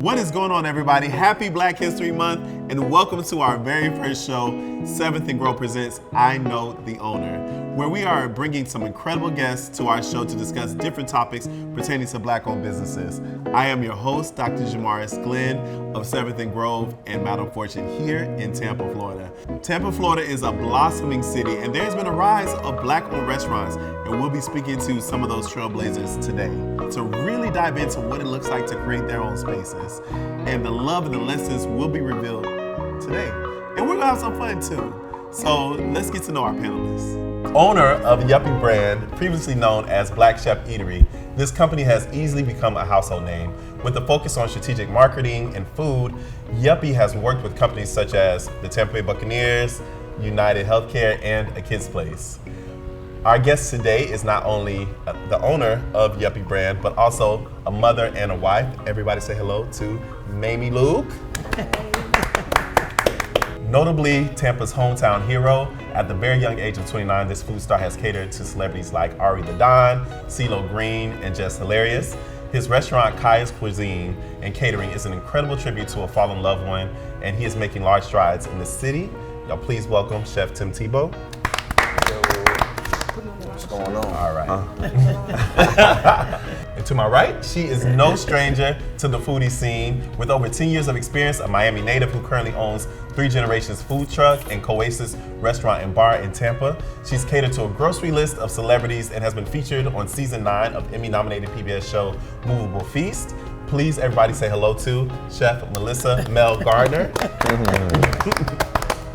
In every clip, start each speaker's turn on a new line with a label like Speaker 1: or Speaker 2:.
Speaker 1: What is going on, everybody? Happy Black History Month, and welcome to our very first show, 7th and Grow presents I Know the Owner, where we are bringing some incredible guests to our show to discuss different topics pertaining to Black-owned businesses. I am your host, Dr. Jamaris Glenn of 7th and Grove and Madam Fortune here in Tampa, Florida. Tampa, Florida is a blossoming city, and there's been a rise of Black-owned restaurants, and we'll be speaking to some of those trailblazers today to really dive into what it looks like to create their own spaces. And the love and the lessons will be revealed today. And we're gonna have some fun too. So let's get to know our panelists. Owner of Yuppie brand, previously known as Black Chef Eatery, this company has easily become a household name. With a focus on strategic marketing and food, Yuppie has worked with companies such as the Tampa Bay Buccaneers, United Healthcare, and A Kid's Place. Our guest today is not only the owner of Yuppie brand, but also a mother and a wife. Everybody say hello to Mamie Luke. Notably, Tampa's hometown hero. At the very young age of 29, this food star has catered to celebrities like Ari the Don, CeeLo Green, and Jess Hilarious. His restaurant, Kaya's Cuisine and Catering, is an incredible tribute to a fallen loved one, and he is making large strides in the city. Y'all please welcome Chef Tim Tebow.
Speaker 2: What's going on?
Speaker 1: All right. And to my right, she is no stranger to the foodie scene. With over 10 years of experience, a Miami native who currently owns 3 Generations Food Truck and Coasis Restaurant and Bar in Tampa. She's catered to a grocery list of celebrities and has been featured on season 9 of Emmy-nominated PBS show Movable Feast. Please, everybody say hello to Chef Melissa Mel Gardner.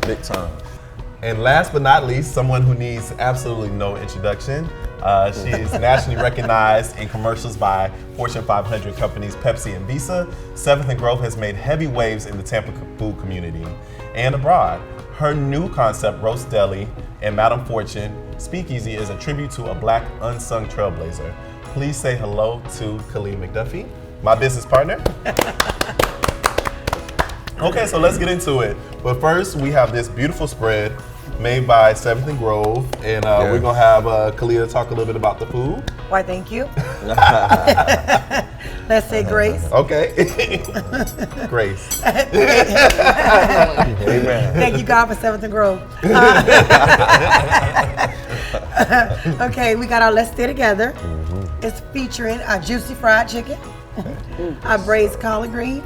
Speaker 2: Big time.
Speaker 1: And last but not least, someone who needs absolutely no introduction. She is nationally recognized in commercials by Fortune 500 companies Pepsi and Visa. 7th and Grove has made heavy waves in the Tampa food community and abroad. Her new concept, Roast Deli and Madam Fortune Speakeasy, is a tribute to a Black unsung trailblazer. Please say hello to Khalid McDuffie, my business partner. Okay, so let's get into it. But first, we have this beautiful spread made by 7th and Grove, and we're gonna have Khalid talk a little bit about the food.
Speaker 3: Why, thank you. Let's say grace.
Speaker 1: Okay. Grace.
Speaker 2: Amen.
Speaker 3: Thank you, God, for 7th and Grove. Okay, we got our Let's Stay Together. It's featuring our juicy fried chicken, our braised collard greens,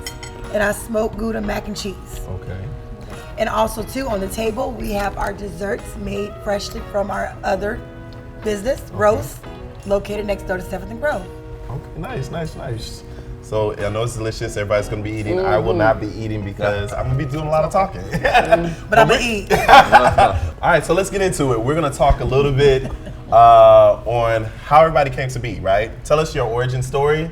Speaker 3: and our smoked Gouda mac and cheese.
Speaker 1: Okay.
Speaker 3: And also, too, on the table, we have our desserts made freshly from our other business, Roast, located next door to 7th and Grove.
Speaker 1: Okay, nice. So I know it's delicious. Everybody's gonna be eating. I will not be eating because I'm gonna be doing a lot of talking.
Speaker 3: But I'm gonna eat.
Speaker 1: All right, so let's get into it. We're gonna talk a little bit on how everybody came to be, right? Tell us your origin story.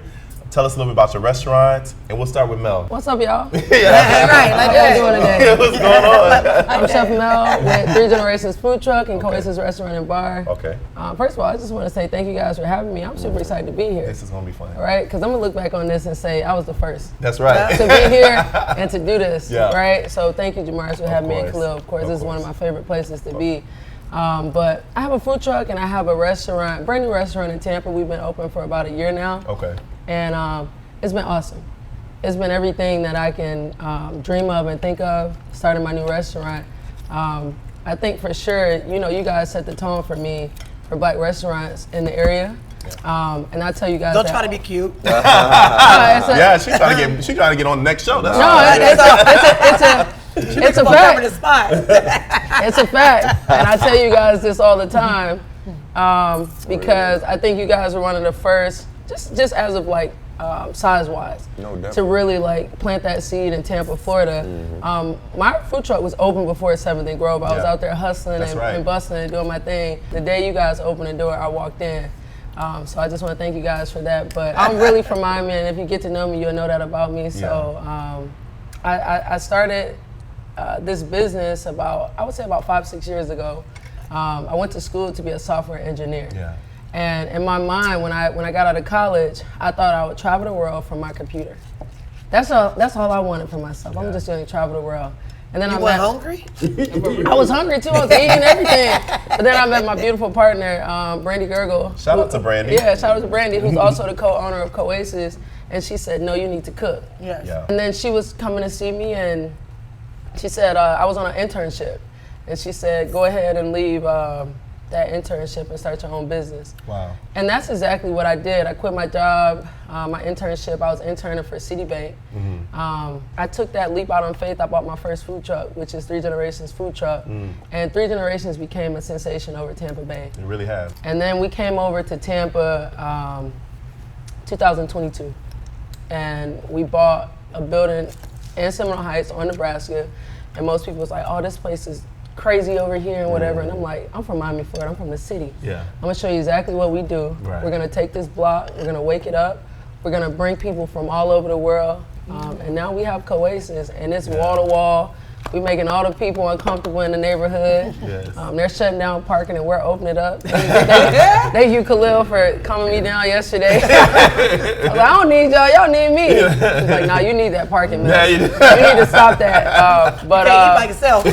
Speaker 1: Tell us a little bit about your restaurant, and we'll start with Mel.
Speaker 4: What's up, y'all?
Speaker 3: Right, like
Speaker 4: How y'all doing today?
Speaker 1: What's going on?
Speaker 4: I'm Chef Mel with 3 Generations Food Truck and Coasis Restaurant and Bar.
Speaker 1: Okay.
Speaker 4: First of all, I just want to say thank you guys for having me. I'm super excited to be here.
Speaker 1: This is gonna be fun.
Speaker 4: All right, because I'm gonna look back on this and say I was the first
Speaker 1: That's right.
Speaker 4: to be here and to do this.
Speaker 1: Yeah.
Speaker 4: Right. So thank you, Jamaris, for having me and
Speaker 1: course.
Speaker 4: Khalil. Of course,
Speaker 1: Of
Speaker 4: this is one of
Speaker 1: course.
Speaker 4: my favorite places to be. But I have a food truck and I have a restaurant, brand new restaurant in Tampa. We've been open for about a year now.
Speaker 1: Okay.
Speaker 4: And it's been awesome. It's been everything that I can dream of and think of, starting my new restaurant. I think for sure, you guys set the tone for me for Black restaurants in the area. And I tell you guys
Speaker 3: Don't
Speaker 4: that,
Speaker 3: try to be cute.
Speaker 1: Yeah, she's trying to get on the next show. That's
Speaker 4: No,
Speaker 1: right.
Speaker 4: it's a
Speaker 3: Cover
Speaker 4: fact.
Speaker 3: the spot.
Speaker 4: It's a fact. And I tell you guys this all the time because I think you guys were one of the first, just as of like, size-wise,
Speaker 2: No, definitely.
Speaker 4: to really like plant that seed in Tampa, Florida. My food truck was open before 7th and Grove. I was
Speaker 1: Yeah.
Speaker 4: out there hustling
Speaker 1: That's right.
Speaker 4: and bustling and doing my thing. The day you guys opened the door, I walked in. So I just want to thank you guys for that. But I'm really from Miami, and if you get to know me, you'll know that about me. So I started this business about 5-6 years ago. I went to school to be a software engineer.
Speaker 1: Yeah.
Speaker 4: And in my mind, when I got out of college, I thought I would travel the world from my computer. That's all I wanted for myself. I'm just going to travel the world. And then
Speaker 3: You
Speaker 4: I
Speaker 3: were
Speaker 4: met,
Speaker 3: hungry?
Speaker 4: I was hungry too. I was eating everything. But then I met my beautiful partner, Brandy Gergel.
Speaker 1: Shout out to Brandy.
Speaker 4: Yeah, shout out to Brandy, who's also the co-owner of Coasis. And she said, no, you need to cook.
Speaker 3: Yes.
Speaker 2: Yeah.
Speaker 4: And then she was coming to see me, and she said, I was on an internship. And she said, go ahead and leave that internship and start your own business.
Speaker 2: Wow.
Speaker 4: And that's exactly what I did. I quit my job, my internship. I was interning for Citibank. I took that leap out on faith. I bought my first food truck, which is 3 Generations Food Truck. And 3 Generations became a sensation over Tampa Bay.
Speaker 2: It really has.
Speaker 4: And then we came over to Tampa 2022. And we bought a building in Seminole Heights on Nebraska. And most people was like, oh, this place is crazy over here and whatever. And I'm like, I'm from Miami, Florida. I'm from the city.
Speaker 2: Yeah.
Speaker 4: I'm gonna show you exactly what we do.
Speaker 2: Right.
Speaker 4: We're gonna take this block, we're gonna wake it up, we're gonna bring people from all over the world. And now we have Coasis, and it's wall to wall. We making all the people uncomfortable in the neighborhood.
Speaker 2: Yes.
Speaker 4: They're shutting down parking and we're opening it up. Thank you, Khalil, for calming me down yesterday. I was like, I don't need y'all, y'all need me. He's like, nah, you need that parking, man.
Speaker 2: Yeah,
Speaker 4: You need to stop that. But
Speaker 3: Can't eat by yourself.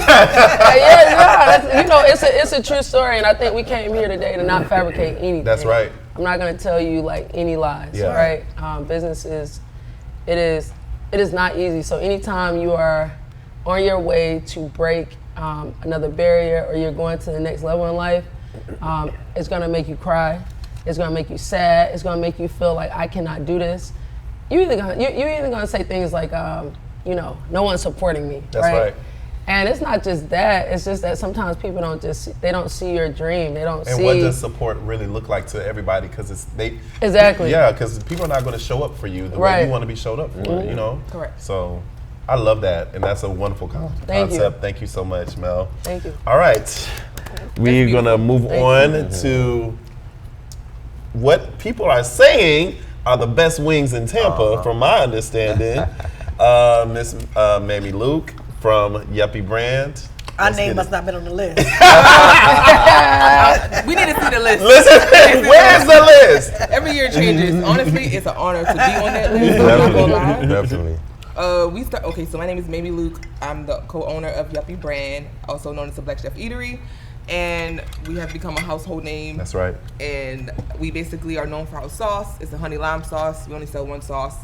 Speaker 4: it's a true story, and I think we came here today to not fabricate anything.
Speaker 2: That's right.
Speaker 4: I'm not gonna tell you like any lies,
Speaker 2: Yeah.
Speaker 4: right? Business it is not easy. So anytime you are on your way to break another barrier, or you're going to the next level in life, it's gonna make you cry. It's gonna make you sad. It's gonna make you feel like I cannot do this. You're either gonna say things like, no one's supporting me.
Speaker 2: That's right.
Speaker 4: And it's not just that. It's just that sometimes people don't see your dream. They don't see.
Speaker 2: And what does support really look like to everybody? Because
Speaker 4: Exactly.
Speaker 2: Yeah, because people are not going to show up for you the way you want to be showed up for. You know.
Speaker 3: Correct.
Speaker 2: So, I love that, and that's a wonderful concept.
Speaker 4: Thank you.
Speaker 2: Thank you so much, Mel.
Speaker 4: Thank you.
Speaker 2: All right, we're gonna move on to what people are saying are the best wings in Tampa, from my understanding. Miss Mamie Luke from Yuppie Brand.
Speaker 3: Our name must not have been on the list.
Speaker 5: We need to see the list.
Speaker 2: Listen, where's the list?
Speaker 5: Every year it changes. Honestly, it's an honor to be on that list. I'm not gonna lie.
Speaker 2: Definitely.
Speaker 5: So my name is Mamie Luke. I'm the co-owner of Yuppie Brand, also known as the Black Chef Eatery. And we have become a household name.
Speaker 2: That's right.
Speaker 5: And we basically are known for our sauce. It's a honey lime sauce. We only sell one sauce.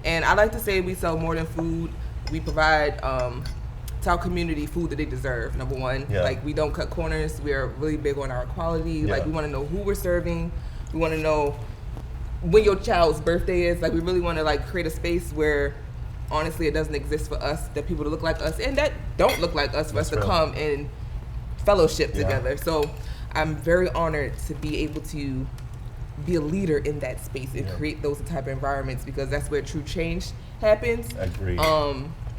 Speaker 5: And I like to say we sell more than food. We provide to our community food that they deserve, number one.
Speaker 2: Yeah.
Speaker 5: Like, we don't cut corners. We are really big on our quality.
Speaker 2: Yeah.
Speaker 5: Like, we want to know who we're serving. We want to know when your child's birthday is. Like, we really want to like create a space where honestly it doesn't exist for us, that people to look like us and that don't look like us, for us to come and fellowship together. So I'm very honored to be able to be a leader in that space and create those type of environments, because that's where true change happens.
Speaker 2: Agreed.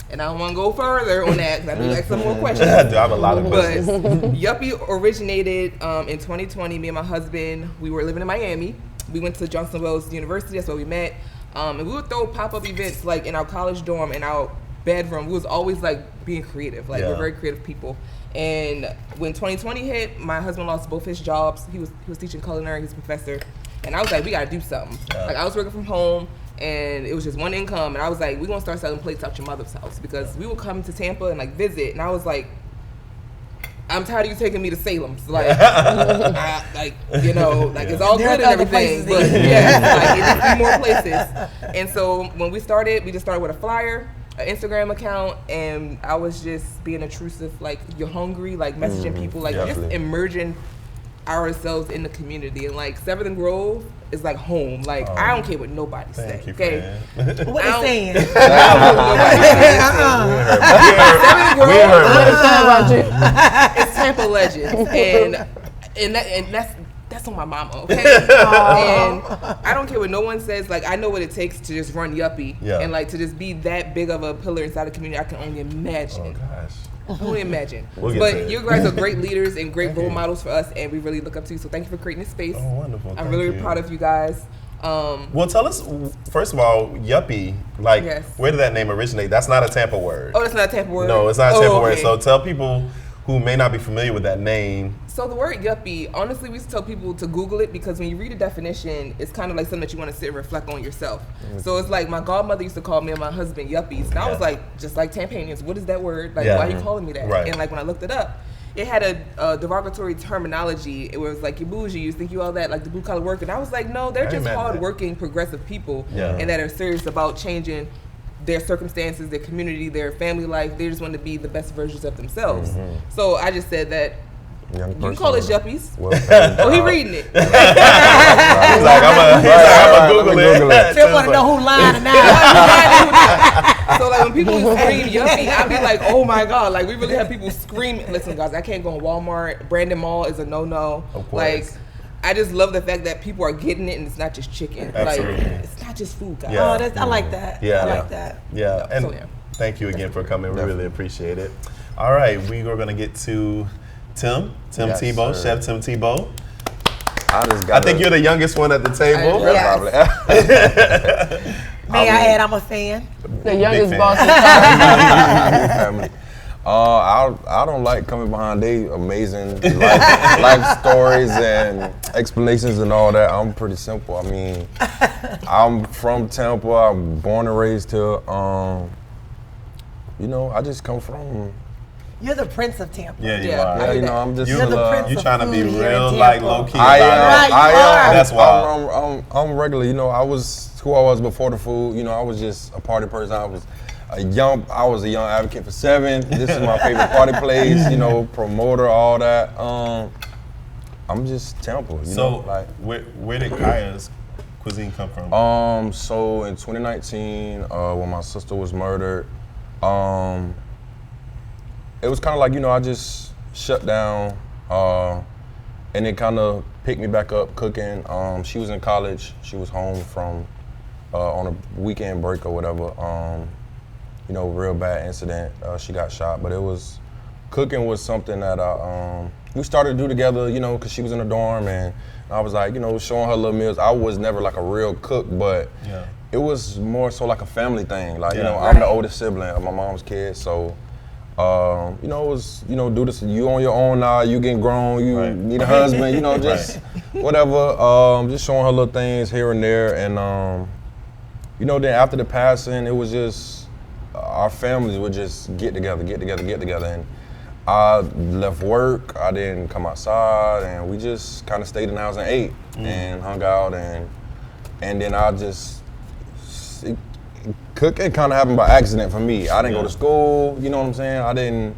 Speaker 5: And I don't want to go further on that because I do like some more questions.
Speaker 2: I have a lot of questions.
Speaker 5: But Yuppie originated in 2020. Me and my husband, we were living in Miami. We went to Johnson Wales University. That's where we met. And we would throw pop-up events like in our college dorm, in our bedroom. We was always like being creative. Like, we're very creative people. And when 2020 hit, my husband lost both his jobs. He was teaching culinary. He's a professor. And I was like, we gotta do something. Like, I was working from home, and it was just one income. And I was like, we're gonna start selling plates out your mother's house, because we would come to Tampa and like visit. And I was like, I'm tired of you taking me to Salem's. Like, it's all good and everything, but it needs to be more places. And so when we started, we just started with a flyer, an Instagram account, and I was just being intrusive, like, you're hungry, like messaging people, like just immerging ourselves in the community. And like, 7th and Grove is like home. Like, I don't care what nobody say. Okay,
Speaker 3: What they saying?
Speaker 5: It's Tampa Legends, and that's on my mama. Okay, and I don't care what no one says. Like, I know what it takes to just run Yuppie, and like to just be that big of a pillar inside the community. I can only imagine.
Speaker 2: Oh gosh.
Speaker 5: I can only imagine.
Speaker 2: We'll
Speaker 5: But you guys are great leaders and great role models for us, and we really look up to you. So thank you for creating this space.
Speaker 2: Oh, wonderful.
Speaker 5: I'm really proud of you guys.
Speaker 2: Well, tell us, first of all, Yuppie, like, where did that name originate? That's not a Tampa word.
Speaker 5: Oh, that's not a Tampa word?
Speaker 2: No, it's not a Tampa word. So tell people who may not be familiar with that name.
Speaker 5: So the word yuppie, honestly, we used to tell people to Google it, because when you read a definition, it's kind of like something that you want to sit and reflect on yourself. So it's like, my godmother used to call me and my husband yuppies. And I was like, just like Tampanians, what is that word? Like, why are you calling me that?
Speaker 2: Right.
Speaker 5: And like, when I looked it up, it had a derogatory terminology. It was like, you bougie, you think you all that, like the blue collar worker. And I was like, no, they're just hardworking, progressive people, and that are serious about changing their circumstances, their community, their family life. They just want to be the best versions of themselves. So I just said that. You can call us yuppies.
Speaker 6: Well,
Speaker 5: oh, he reading it.
Speaker 2: He's like, I'm going to Google it.
Speaker 3: Still want to know who lying now.
Speaker 5: So like when people scream yuppie, I'd be like, oh my God. Like we really have people screaming. Listen guys, I can't go in Walmart. Brandon Mall is a no-no.
Speaker 2: Of course.
Speaker 5: Like, I just love the fact that people are getting it and it's not just chicken.
Speaker 2: Absolutely.
Speaker 5: Like, it's not just food, guys.
Speaker 2: Yeah.
Speaker 3: Oh, I like that.
Speaker 2: Yeah.
Speaker 3: I like that.
Speaker 2: Yeah, and
Speaker 5: So, yeah.
Speaker 2: thank you again for coming. We really appreciate it. All right, we are going to get to Tim
Speaker 6: Yes,
Speaker 2: Tebow,
Speaker 6: sir.
Speaker 2: Chef Tim Tebow.
Speaker 6: I
Speaker 2: I think you're the youngest one at the table.
Speaker 3: Yeah.
Speaker 6: probably.
Speaker 3: May I add, I'm a fan.
Speaker 4: The youngest
Speaker 2: fan.
Speaker 4: boss in
Speaker 6: Family. I don't like coming behind they amazing life stories and explanations and all that. I'm pretty simple. I mean, I'm from Tampa. I'm born and raised here. You know, I just come from.
Speaker 3: You're the Prince of Tampa.
Speaker 2: Yeah, you
Speaker 5: Yeah.
Speaker 2: are.
Speaker 6: Yeah, you know, I'm just.
Speaker 2: You-
Speaker 3: You're the Prince
Speaker 2: You
Speaker 3: of
Speaker 2: trying to be
Speaker 3: food here
Speaker 2: real
Speaker 3: in
Speaker 2: like
Speaker 3: Tampa.
Speaker 2: low key
Speaker 6: I
Speaker 2: about
Speaker 6: am.
Speaker 2: it.
Speaker 3: Right, you are.
Speaker 2: That's why.
Speaker 6: I'm regular. You know, I was who I was before the food. You know, I was just a party person. I was a young advocate for 7. This is my favorite party place. You know, promoter, all that. I'm just Tampa. You
Speaker 2: So,
Speaker 6: know, like.
Speaker 2: where did Kaya's cuisine come from?
Speaker 6: So in 2019, when my sister was murdered, it was kind of like, you know, I just shut down, and it kind of picked me back up cooking. She was in college. She was home from on a weekend break or whatever. You know, real bad incident. She got shot, but cooking was something that we started to do together, you know, because she was in a dorm, and I was like, you know, showing her little meals. I was never like a real cook, but it was more so like a family thing. Like, you know, I'm the oldest sibling of my mom's kids, so, you know, it was, you know, do this, you on your own now, you getting grown, you need a husband, you know, just whatever, just showing her little things here and there, and, you know, then after the passing, it was just, our families would just get together, and I left work, I didn't come outside, and we just kind of stayed in the house and ate and hung out, and then I just, cooking kind of happened by accident for me. I didn't go to school, you know what I'm saying?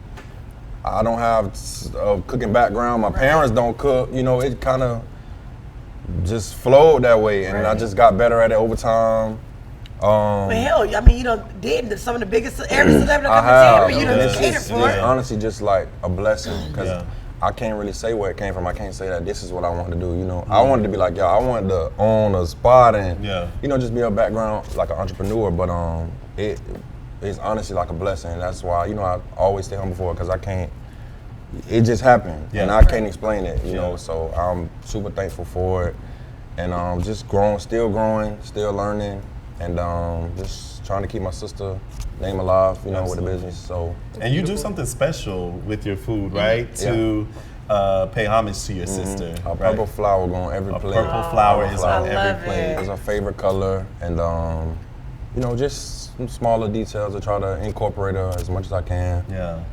Speaker 6: I don't have a cooking background. My parents don't cook, you know, it kind of just flowed that way, and I just got better at it over time.
Speaker 3: Well, hell, I mean, you know, dated some of the biggest, every celebrity
Speaker 6: I
Speaker 3: come
Speaker 6: have.
Speaker 3: to Tampa, you
Speaker 6: and
Speaker 3: know,
Speaker 6: it's
Speaker 3: catered for it.
Speaker 6: honestly just like a blessing, because I can't really say where it came from. I can't say that this is what I wanted to do, you know. I wanted to be like, yo, I wanted to own a spot and, you know, just be a background, like an entrepreneur, but it's honestly like a blessing. That's why, you know, I always stay humble for it, because I can't, it just happened, and I can't explain it, you know, so I'm super thankful for it, and just still growing, still learning, and just trying to keep my sister name alive, you know, with the business. So.
Speaker 2: And you do something special with your food, right? To pay homage to your sister.
Speaker 6: A purple flower going on every plate.
Speaker 2: Purple flower is on
Speaker 3: I
Speaker 2: every
Speaker 3: love
Speaker 2: plate.
Speaker 3: it.
Speaker 6: It's her favorite color, and you know, just some smaller details. I try to incorporate her as much as I can.
Speaker 2: And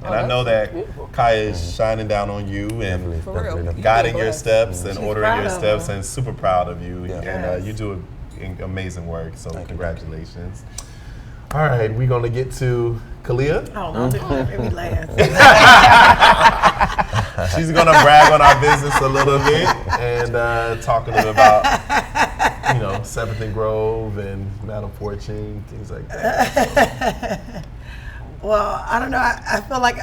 Speaker 2: I know that Kaya is shining down on you and
Speaker 5: For real.
Speaker 6: Definitely.
Speaker 2: guiding your steps and
Speaker 3: She's
Speaker 2: ordering
Speaker 3: proud
Speaker 2: your
Speaker 3: of
Speaker 2: steps,
Speaker 3: her.
Speaker 2: and super proud of you.
Speaker 6: Yeah.
Speaker 2: And you do amazing work, so congratulations. All right, we're gonna get to Kalia.
Speaker 3: Oh, I'm gonna make me laugh.
Speaker 2: She's gonna brag on our business a little bit and talk a little about, you know, 7th and Grove and Madam Fortune, things like that.
Speaker 3: Well, I don't know. I feel like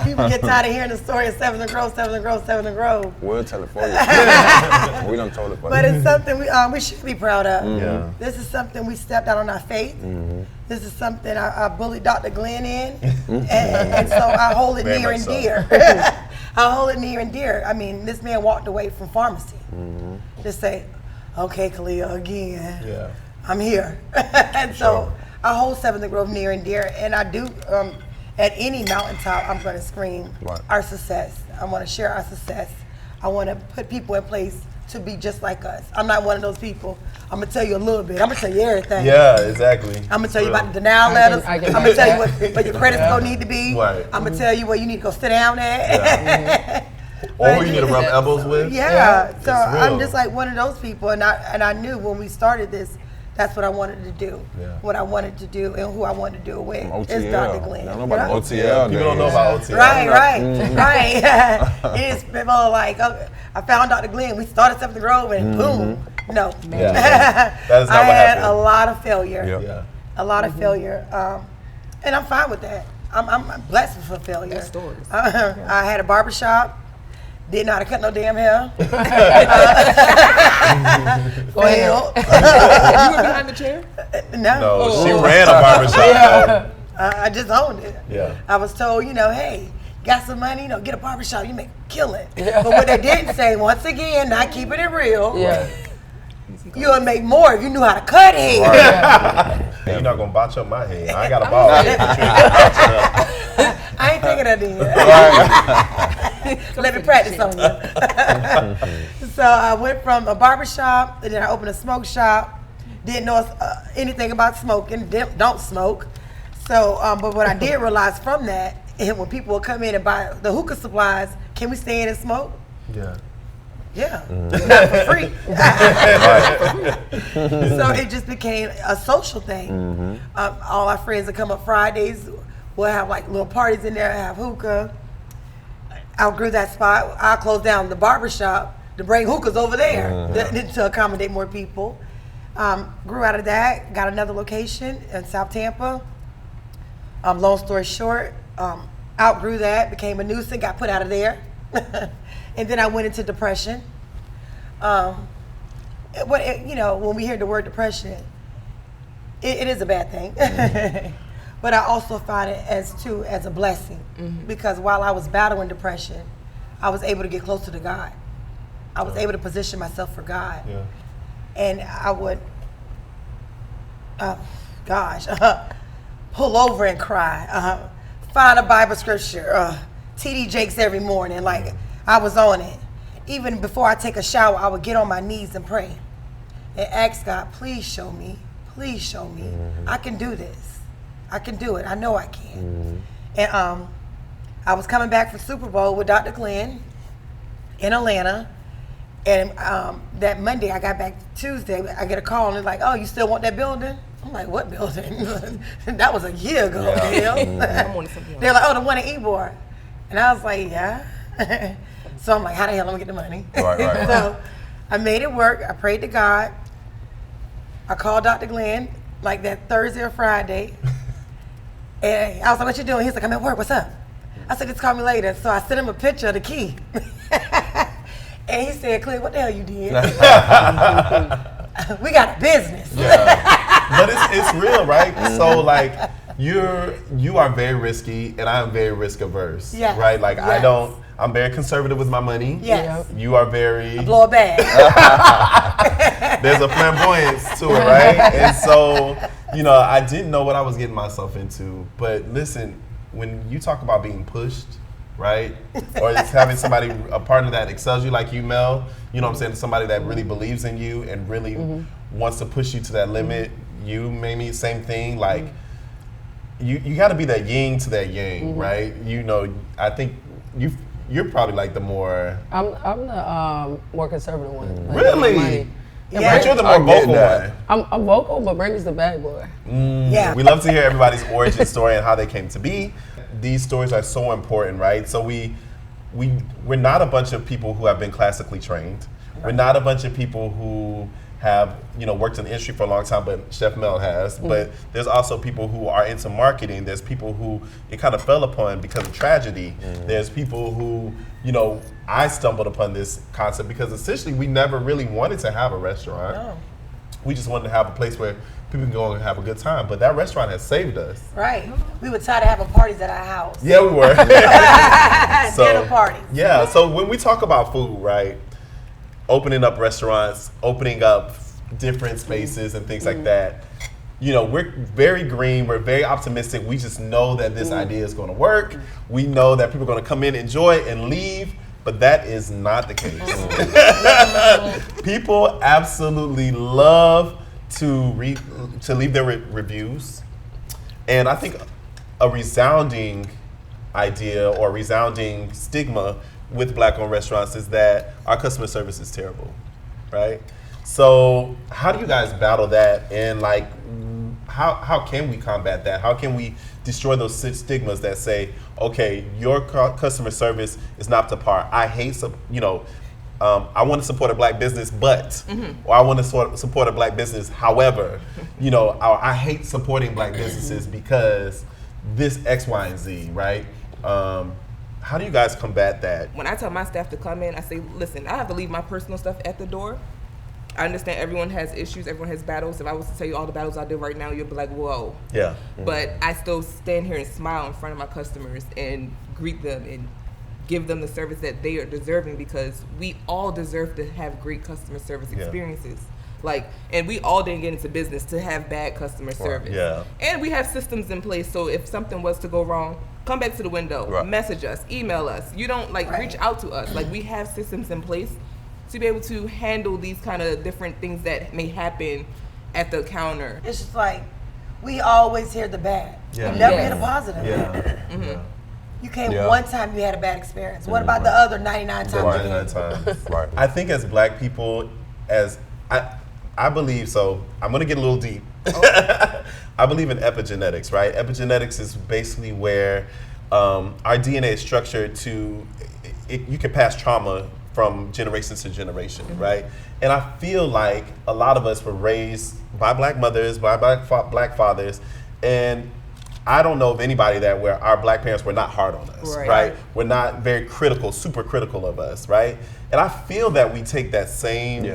Speaker 3: people get tired of hearing the story of 7th and Grove, 7th and Grove, 7th and Grove.
Speaker 6: We'll tell it for you. We done told it for
Speaker 3: But
Speaker 6: you.
Speaker 3: it's something we should be proud of.
Speaker 2: Yeah.
Speaker 3: This is something we stepped out on our faith. This is something I bullied Dr. Glenn in, and so I hold it
Speaker 2: Very
Speaker 3: near
Speaker 2: much
Speaker 3: and
Speaker 2: so.
Speaker 3: dear. I hold it near and dear. I mean, this man walked away from pharmacy to say, okay, Kalia, again,
Speaker 2: Yeah.
Speaker 3: I'm here. And so I hold 7th and Grove near and dear, and I do, at any mountaintop, I'm going to scream
Speaker 6: Right.
Speaker 3: our success. I want to share our success. I want to put people in place to be just like us. I'm not one of those people. I'm gonna tell you a little bit. I'm gonna tell you everything.
Speaker 2: Yeah, exactly.
Speaker 3: I'm gonna tell you about the denial letters.
Speaker 4: I can
Speaker 3: I'm gonna tell you what your credit score need to be.
Speaker 2: Right.
Speaker 3: I'm gonna tell you where you need to go sit down at.
Speaker 2: Or who you need to rub elbows with.
Speaker 3: Yeah. So
Speaker 2: It's real.
Speaker 3: I'm just like one of those people, and I knew when we started this, that's what I wanted to do.
Speaker 2: Yeah.
Speaker 3: What I wanted to do and who I wanted to do it with
Speaker 6: OTL.
Speaker 3: is Dr. Glenn.
Speaker 6: Y'all know
Speaker 3: you
Speaker 6: about
Speaker 3: know?
Speaker 6: OTL.
Speaker 2: People don't know about OTL.
Speaker 3: Right. It is people like, okay, I found Dr. Glenn. We started Seventh Grove, and boom. No.
Speaker 2: Yeah. That is not
Speaker 3: I
Speaker 2: what
Speaker 3: had
Speaker 2: happened.
Speaker 3: a lot of failure.
Speaker 6: Yep.
Speaker 2: Yeah.
Speaker 3: A lot of failure. And I'm fine with that. I'm blessed for failure.
Speaker 5: That's stories.
Speaker 3: I had a barbershop. Didn't know how to cut no damn hair. Failed.
Speaker 5: You were behind the chair?
Speaker 3: No.
Speaker 2: No, she ran a barbershop.
Speaker 3: I just owned it.
Speaker 2: Yeah.
Speaker 3: I was told, hey, got some money, get a barbershop, you make kill it. But what they didn't say, once again, not keeping it real,
Speaker 4: Yeah.
Speaker 3: you'll make more if you knew how to cut hair.
Speaker 2: You're not gonna botch up my head. I ain't got a ball head, but you ain't gonna botch it up.
Speaker 3: I ain't thinking of that. Let me practice on you. So I went from a barbershop, and then I opened a smoke shop. Didn't know anything about smoking. Don't smoke. So, but what I did realize from that, and when people would come in and buy the hookah supplies, can we stay in and smoke?
Speaker 2: Yeah.
Speaker 3: Yeah, not for free. So it just became a social thing. All our friends would come up Fridays. We'll have like little parties in there, have hookah. Outgrew that spot. I'll close down the barbershop to bring hookahs over there to accommodate more people. Grew out of that, got another location in South Tampa. Long story short, outgrew that, became a nuisance, got put out of there. And then I went into depression. When we hear the word depression, it is a bad thing. But I also find it as a blessing, because while I was battling depression, I was able to get closer to God. I was able to position myself for God.
Speaker 2: Yeah.
Speaker 3: And I would, pull over and cry, find a Bible scripture, TD Jakes every morning, like I was on it. Even before I take a shower, I would get on my knees and pray and ask God, please show me, I can do this. I can do it. I know I can. And I was coming back from Super Bowl with Dr. Glenn in Atlanta. And that Monday, I got back Tuesday, I get a call and it's like, oh, you still want that building? I'm like, what building? That was a year ago.
Speaker 5: I'm on something
Speaker 3: They're like, oh, the one in Ybor. And I was like, yeah. So I'm like, how the hell am I gonna get the money?
Speaker 6: Right.
Speaker 3: So I made it work. I prayed to God. I called Dr. Glenn like that Thursday or Friday. And I was like, what you doing? He's like, I'm at work. What's up? I said, just call me later. So I sent him a picture of the key. And he said, Clint, what the hell you did? We got a business.
Speaker 2: But it's real, right? So like you are very risky and I am very risk averse.
Speaker 3: Yes.
Speaker 2: Right? Like
Speaker 3: Yes.
Speaker 2: I'm very conservative with my money.
Speaker 3: Yes.
Speaker 2: You are very
Speaker 3: Blow a bag.
Speaker 2: there's a flamboyance to it, right? And so, I didn't know what I was getting myself into. But listen, when you talk about being pushed, right? Or just having somebody, a partner that excels you like you, Mel, you know what I'm saying? Somebody that really believes in you and really wants to push you to that limit. You, maybe same thing. Like, you got to be that yin to that yang, right? I think you're probably like the more...
Speaker 4: I'm the more conservative one. Like,
Speaker 2: Really?
Speaker 4: money.
Speaker 3: Yeah.
Speaker 2: But you're the
Speaker 6: I
Speaker 2: more
Speaker 6: get
Speaker 2: vocal
Speaker 6: that.
Speaker 2: one.
Speaker 4: I'm vocal, but Brandy's the bad boy.
Speaker 3: Yeah.
Speaker 2: We love to hear everybody's origin story and how they came to be. These stories are so important, right? So we're not a bunch of people who have been classically trained. We're not a bunch of people who have worked in the industry for a long time, but Chef Mel has. But there's also people who are into marketing. There's people who it kind of fell upon because of tragedy. There's people who I stumbled upon this concept because essentially we never really wanted to have a restaurant.
Speaker 3: No.
Speaker 2: We just wanted to have a place where people can go and have a good time. But that restaurant has saved us.
Speaker 3: Right. We were tired of having parties at our house.
Speaker 2: Yeah, we were.
Speaker 3: Dinner parties.
Speaker 2: Yeah, so when we talk about food, right, opening up restaurants, opening up different spaces and things like that, we're very green, we're very optimistic. We just know that this idea is going to work. We know that people are going to come in, enjoy it, and leave. but that is not the case. People absolutely love to leave their reviews, and I think a resounding idea or resounding stigma with Black-owned restaurants is that our customer service is terrible, right? So how do you guys battle that, and like how can we combat that? How can we destroy those stigmas that say, okay, your customer service is not to par. I hate I want to support a Black business, but, or I want to support a Black business. However, I hate supporting Black businesses because this X, Y, and Z, right? How do you guys combat that?
Speaker 5: When I tell my staff to come in, I say, listen, I have to leave my personal stuff at the door. I understand everyone has issues, everyone has battles. If I was to tell you all the battles I do right now, you'd be like, whoa.
Speaker 2: Yeah.
Speaker 5: But I still stand here and smile in front of my customers and greet them and give them the service that they are deserving, because we all deserve to have great customer service experiences. And we all didn't get into business to have bad customer service.
Speaker 2: Yeah.
Speaker 5: And we have systems in place, so if something was to go wrong, come back to the window, message us, email us. You don't reach out to us. We have systems in place to be able to handle these kind of different things that may happen at the counter.
Speaker 3: It's just we always hear the bad.
Speaker 2: Yeah.
Speaker 3: We never hear the positive.
Speaker 2: Yeah.
Speaker 3: You came one time, you had a bad experience. What about the other 99 times?
Speaker 2: 99 times. Right. I think as Black people, I believe, so I'm going to get a little deep. I believe in epigenetics, right? Epigenetics is basically where our DNA is structured to, you can pass trauma from generation to generation, right? And I feel like a lot of us were raised by Black mothers, by Black fathers, and I don't know of anybody that where our Black parents were not hard on us, right? We're not very critical, super critical of us, right? And I feel that we take that same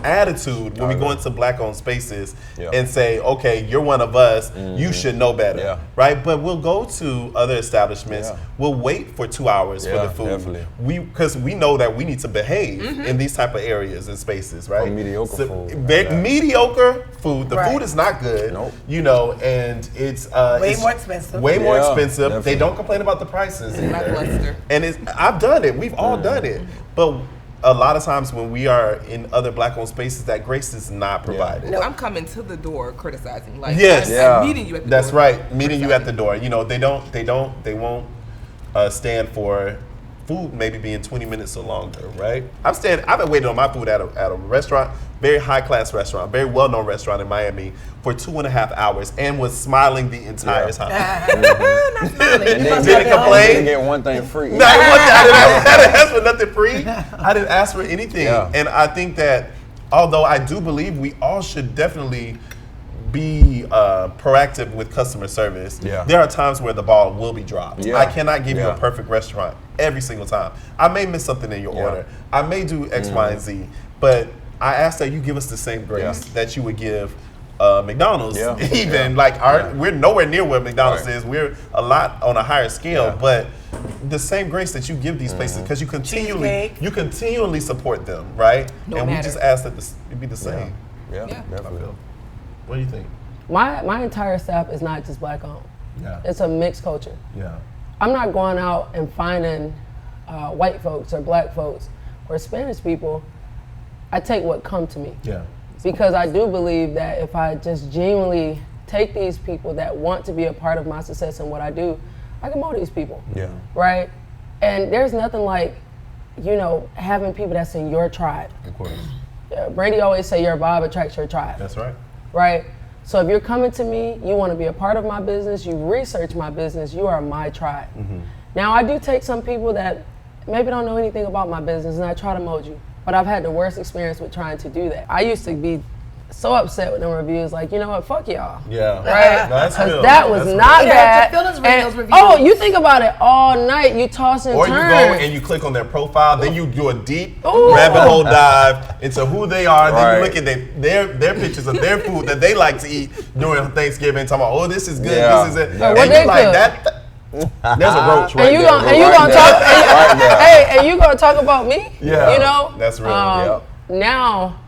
Speaker 2: attitude when we go into Black-owned spaces and say, okay, you're one of us, you should know better, right? But we'll go to other establishments, we'll wait for 2 hours for the food. Definitely. Because we know that we need to behave in these type of areas and spaces, right?
Speaker 6: Mediocre food.
Speaker 2: Mediocre food. The food is not good, and it's
Speaker 3: way more expensive.
Speaker 2: Way more expensive. Definitely. They don't complain about the prices. And I've done it. We've all done it. But a lot of times when we are in other Black-owned spaces, that grace is not provided.
Speaker 5: No, I'm coming to the door criticizing. I'm meeting you at the door.
Speaker 2: That's right. Meeting you at the door. They won't stand for food maybe being 20 minutes or longer, right? I've been waiting on my food at a restaurant, very high-class restaurant, very well-known restaurant in Miami, for 2.5 hours, and was smiling the entire time.
Speaker 3: Not smiling.
Speaker 2: Didn't complain.
Speaker 6: Didn't get one thing free.
Speaker 2: I didn't ask for nothing free. I didn't ask for anything. And I think that, although I do believe we all should definitely be proactive with customer service, there are times where the ball will be dropped. I cannot give you a perfect restaurant every single time. I may miss something in your order. I may do X, Y, and Z, but I ask that you give us the same grace that you would give McDonald's. We're nowhere near where McDonald's is. We're a lot on a higher scale, but the same grace that you give these places, because you continually support them, right? We just ask that it be the same.
Speaker 6: Definitely.
Speaker 2: What do you think?
Speaker 4: My entire staff is not just Black-owned. It's a mixed culture. I'm not going out and finding white folks or Black folks or Spanish people. I take what come to me. Because I do believe that if I just genuinely take these people that want to be a part of my success and what I do, I can mold these people. Right? And there's nothing like, having people that's in your tribe.
Speaker 2: Of course.
Speaker 4: Brady always say your vibe attracts your tribe.
Speaker 2: That's right.
Speaker 4: Right? So if you're coming to me, you want to be a part of my business, you research my business, you are my tribe. Now I do take some people that maybe don't know anything about my business and I try to mold you. But I've had the worst experience with trying to do that. I used to be so upset with them reviews, like, you know what, fuck y'all. Right? Because that was not bad. And, you think about it all night, you toss and turn.
Speaker 2: Or you go and you click on their profile, then you do a deep rabbit hole dive into who they are, then you look at their pictures of their food that they like to eat during Thanksgiving, talking about, this is good, this is it.
Speaker 4: And you like
Speaker 2: that. There's a roach right
Speaker 4: and
Speaker 2: there.
Speaker 4: And you gonna talk about me?
Speaker 2: That's real.
Speaker 4: Now,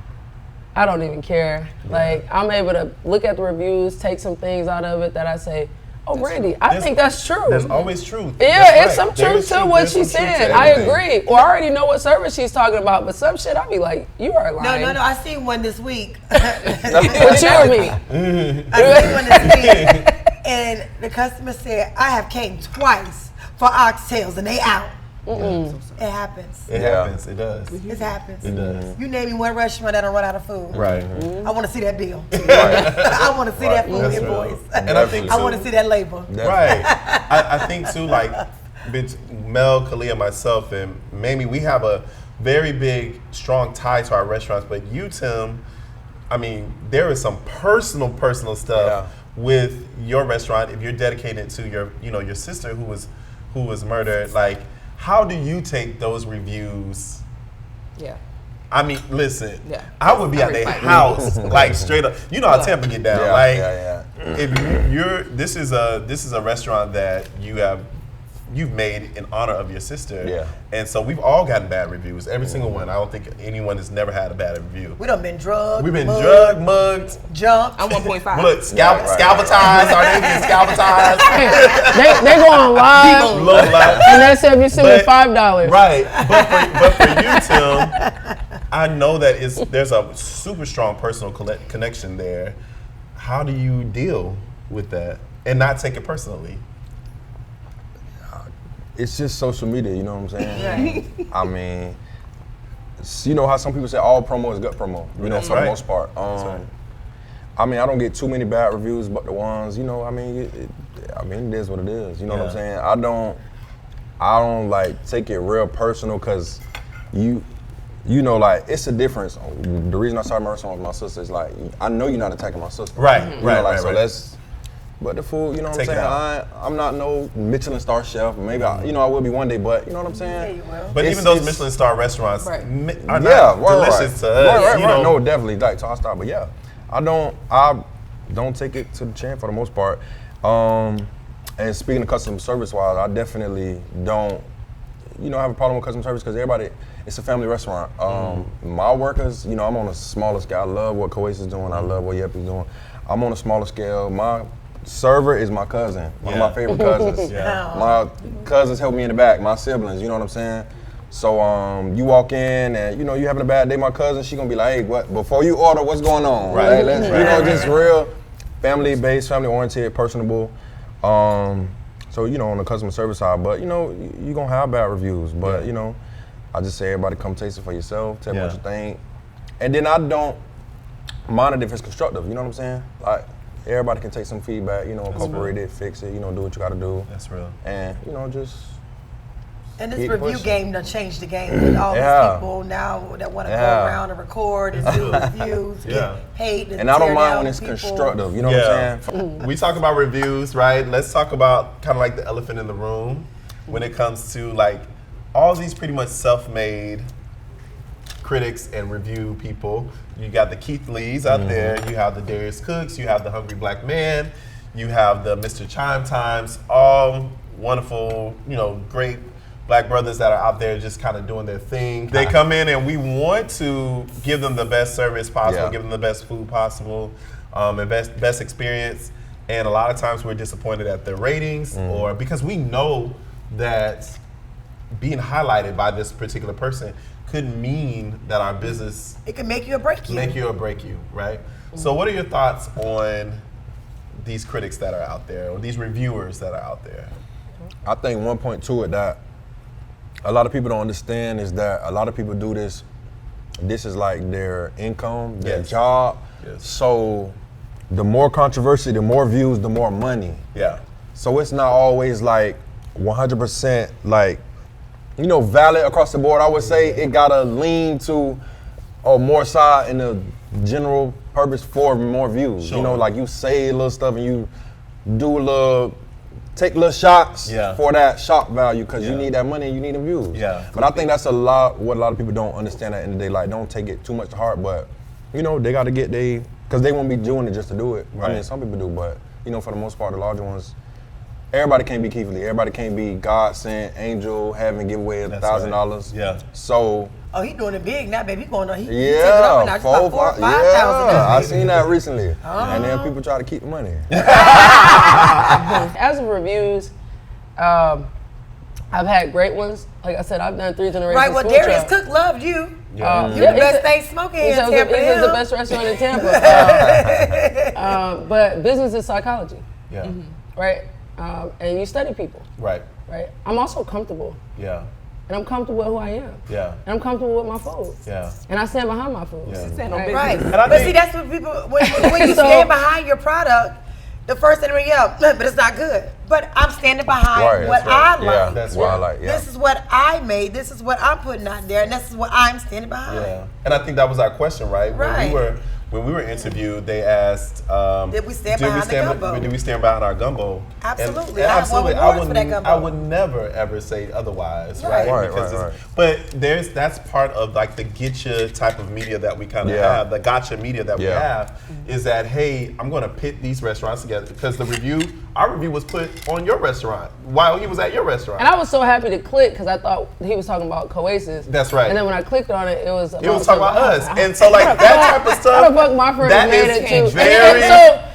Speaker 4: I don't even care. Like, I'm able to look at the reviews, take some things out of it that I say, Oh, Brandy, I think that's true.
Speaker 1: There's always truth.
Speaker 4: Yeah,
Speaker 1: That's
Speaker 4: it's
Speaker 1: right.
Speaker 4: some
Speaker 1: There
Speaker 4: truth
Speaker 1: is
Speaker 4: to what
Speaker 1: there's
Speaker 4: she
Speaker 1: some truth to
Speaker 4: said. I
Speaker 1: everything.
Speaker 4: agree. Well, I already know what service she's talking about, but some shit I be like, you are lying.
Speaker 3: No, I seen one this week.
Speaker 4: What you and me?
Speaker 3: I seen one this week, and the customer said, I have came twice for oxtails, and they out. It happens.
Speaker 1: It happens. It does.
Speaker 3: It happens.
Speaker 1: It does.
Speaker 3: You name me one restaurant that'll run out of food.
Speaker 1: Right.
Speaker 3: I want to see that bill. I want to see that food
Speaker 1: That's
Speaker 3: invoice.
Speaker 1: real. And I think
Speaker 3: I
Speaker 1: too,
Speaker 3: want to see that label.
Speaker 1: right. I think too, like Mel, Kalia, myself, and Mamie, we have a very big, strong tie to our restaurants. But you, Tim, I mean, there is some personal stuff with your restaurant. If you're dedicated to your sister who was murdered, like, how do you take those reviews?
Speaker 5: Yeah.
Speaker 1: I mean, listen,
Speaker 5: Yeah.
Speaker 1: I would be at their house, like straight up. You know how Tampa get down. If you're, this is a restaurant that you've made in honor of your sister.
Speaker 6: Yeah.
Speaker 1: And so we've all gotten bad reviews. Every single one. I don't think anyone has never had a bad review.
Speaker 3: We done been drugged.
Speaker 1: We've been
Speaker 3: mugged,
Speaker 1: drugged, mugged.
Speaker 3: jumped.
Speaker 5: I'm 1.5.
Speaker 1: Look, scalpatized. Our name is scalpatized.
Speaker 4: They go on live,
Speaker 1: Low life.
Speaker 4: and they said if you send me $5.
Speaker 1: Right, but for you, Tim, I know that there's a super strong personal connection there. How do you deal with that and not take it personally?
Speaker 6: It's just social media, you know what I'm saying? I mean, you know how some people say all promo is good promo, you know,
Speaker 1: That's
Speaker 6: for
Speaker 1: right.
Speaker 6: the most part.
Speaker 1: right.
Speaker 6: I mean, I don't get too many bad reviews, but the ones, you know, I mean, it is what it is, you know what I'm saying? I don't like take it real personal because you know, like, it's a difference. The reason I started my restaurant with my sister is like, I know you're not attacking my sister.
Speaker 1: Right,
Speaker 6: You know, like, so
Speaker 1: right.
Speaker 6: but the food, you know what
Speaker 1: Take
Speaker 6: I'm
Speaker 1: it
Speaker 6: saying?
Speaker 1: out.
Speaker 6: I'm not no Michelin star chef. Maybe I will be one day, but you know what I'm saying?
Speaker 3: Yeah, you will.
Speaker 1: But even those Michelin star restaurants
Speaker 5: Right.
Speaker 1: are not delicious to us.
Speaker 6: Right.
Speaker 1: you know?
Speaker 6: No, definitely like Tossed Out. But yeah, I don't take it to the chin for the most part. And speaking of customer service wise, I definitely don't, have a problem with customer service because everybody, it's a family restaurant. My workers, I'm on a smaller scale. I love what Coasis is doing. I love what Yep is doing. I'm on a smaller scale. My server is my cousin, one of my favorite cousins. My cousins help me in the back, my siblings, you know what I'm saying? So you walk in and you having a bad day, my cousin, she gonna be like, hey, what? Before you order, what's going on?
Speaker 1: Right.
Speaker 6: Let's, just real family-based, family-oriented, personable. So on the customer service side, but you gonna have bad reviews, but I just say everybody come taste it for yourself, tell me what you think, and then I don't mind it if it's constructive. You know what I'm saying? Like everybody can take some feedback, incorporate it, fix it, do what you gotta do.
Speaker 1: That's real.
Speaker 6: And just
Speaker 3: And this
Speaker 6: keep
Speaker 3: review
Speaker 6: pushing.
Speaker 3: game done changed the game with all these people now that want to go around and record and do reviews, get paid.
Speaker 6: And I don't
Speaker 3: tear
Speaker 6: mind
Speaker 3: down
Speaker 6: when it's
Speaker 3: people.
Speaker 6: constructive. You know what I'm saying?
Speaker 1: We talk about reviews, right? Let's talk about kind of like the elephant in the room when it comes to like all these pretty much self-made critics and review people. You got the Keith Lees out there, you have the Darius Cooks, you have the Hungry Black Man, you have the Mr. Chime Times, all wonderful, great Black brothers that are out there just kind of doing their thing. They come in and we want to give them the best service possible, give them the best food possible, and best experience. And a lot of times we're disappointed at their ratings or because we know that being highlighted by this particular person could mean that our business
Speaker 3: It can make you or break you.
Speaker 1: make you or break you, right? So what are your thoughts on these critics that are out there or these reviewers that are out there?
Speaker 6: I think one point to it that a lot of people don't understand is that a lot of people do this. This is like their income, their job.
Speaker 1: Yes.
Speaker 6: So the more controversy, the more views, the more money.
Speaker 1: Yeah.
Speaker 6: So it's not always like 100% like, valid across the board. I would say it gotta lean to a more side in the general purpose for more views.
Speaker 1: Sure.
Speaker 6: Like you say a little stuff and you take little shots for that shock value because you need that money and you need the views.
Speaker 1: Yeah.
Speaker 6: But I think that's what a lot of people don't understand at the end of the day. Like, don't take it too much to heart, but they gotta get because they won't be doing it just to do it.
Speaker 1: Right.
Speaker 6: I mean, some people do, but for the most part, the larger ones, everybody can't be Keith Lee. Everybody can't be God sent, angel, heaven, give away $1,000.
Speaker 1: Yeah.
Speaker 6: So
Speaker 3: Oh, he doing it big now, baby. He going on. He taking
Speaker 6: Yeah,
Speaker 3: over now. It's about 4,000 or 5,000.
Speaker 6: I seen that recently. And then people try to keep the money.
Speaker 4: As of reviews, I've had great ones. Like I said, I've done 3 generations.
Speaker 3: Right. Well,
Speaker 4: food
Speaker 3: Darius
Speaker 4: truck.
Speaker 3: Cook loved you.
Speaker 1: Yeah.
Speaker 3: You the best thing smoking in Tampa.
Speaker 4: This is the best restaurant in Tampa. But business is psychology,
Speaker 1: Yeah.
Speaker 4: right? And you study people,
Speaker 1: Right.
Speaker 4: right? I'm also comfortable,
Speaker 1: Yeah.
Speaker 4: and I'm comfortable with who I am,
Speaker 1: Yeah.
Speaker 4: and I'm comfortable with my food,
Speaker 1: Yeah.
Speaker 4: and I stand behind my food.
Speaker 1: Yeah.
Speaker 5: Stand on
Speaker 4: Right.
Speaker 5: business.
Speaker 3: Right.
Speaker 1: And I
Speaker 3: But
Speaker 1: think-
Speaker 3: see, that's what people, when you
Speaker 4: So-
Speaker 3: stand behind your product, the first thing they yell, but it's not good. But I'm standing behind
Speaker 6: Right,
Speaker 3: what
Speaker 6: that's right.
Speaker 3: I
Speaker 6: Yeah,
Speaker 3: like.
Speaker 1: That's
Speaker 6: what I
Speaker 1: right.
Speaker 6: like. Yeah.
Speaker 3: This is what I made. This is what I'm putting out there, and this is what I'm standing behind.
Speaker 1: Yeah. And I think that was our question, right?
Speaker 3: Right.
Speaker 1: When we were interviewed, they asked,
Speaker 3: Did we stand behind the gumbo?
Speaker 1: Did we stand behind our gumbo?
Speaker 3: Absolutely.
Speaker 1: And
Speaker 3: I have won awards for that gumbo.
Speaker 1: I would never ever say otherwise, right?
Speaker 3: Right.
Speaker 6: Right,
Speaker 1: Because
Speaker 6: right.
Speaker 1: But that's part of like the getcha type of media that we kind of
Speaker 6: Yeah.
Speaker 1: have, the gotcha media that we
Speaker 6: Yeah.
Speaker 1: have, is that hey, I'm going to pit these restaurants together because our review was put on your restaurant while he was at your restaurant.
Speaker 4: And I was so happy to click because I thought he was talking about Coasis.
Speaker 1: That's right.
Speaker 4: And then when I clicked on it, it was
Speaker 1: He was talking about us, and so like that type of
Speaker 4: How
Speaker 1: stuff.
Speaker 4: the fuck my friends
Speaker 1: that
Speaker 4: made
Speaker 1: is
Speaker 4: it too?
Speaker 1: very-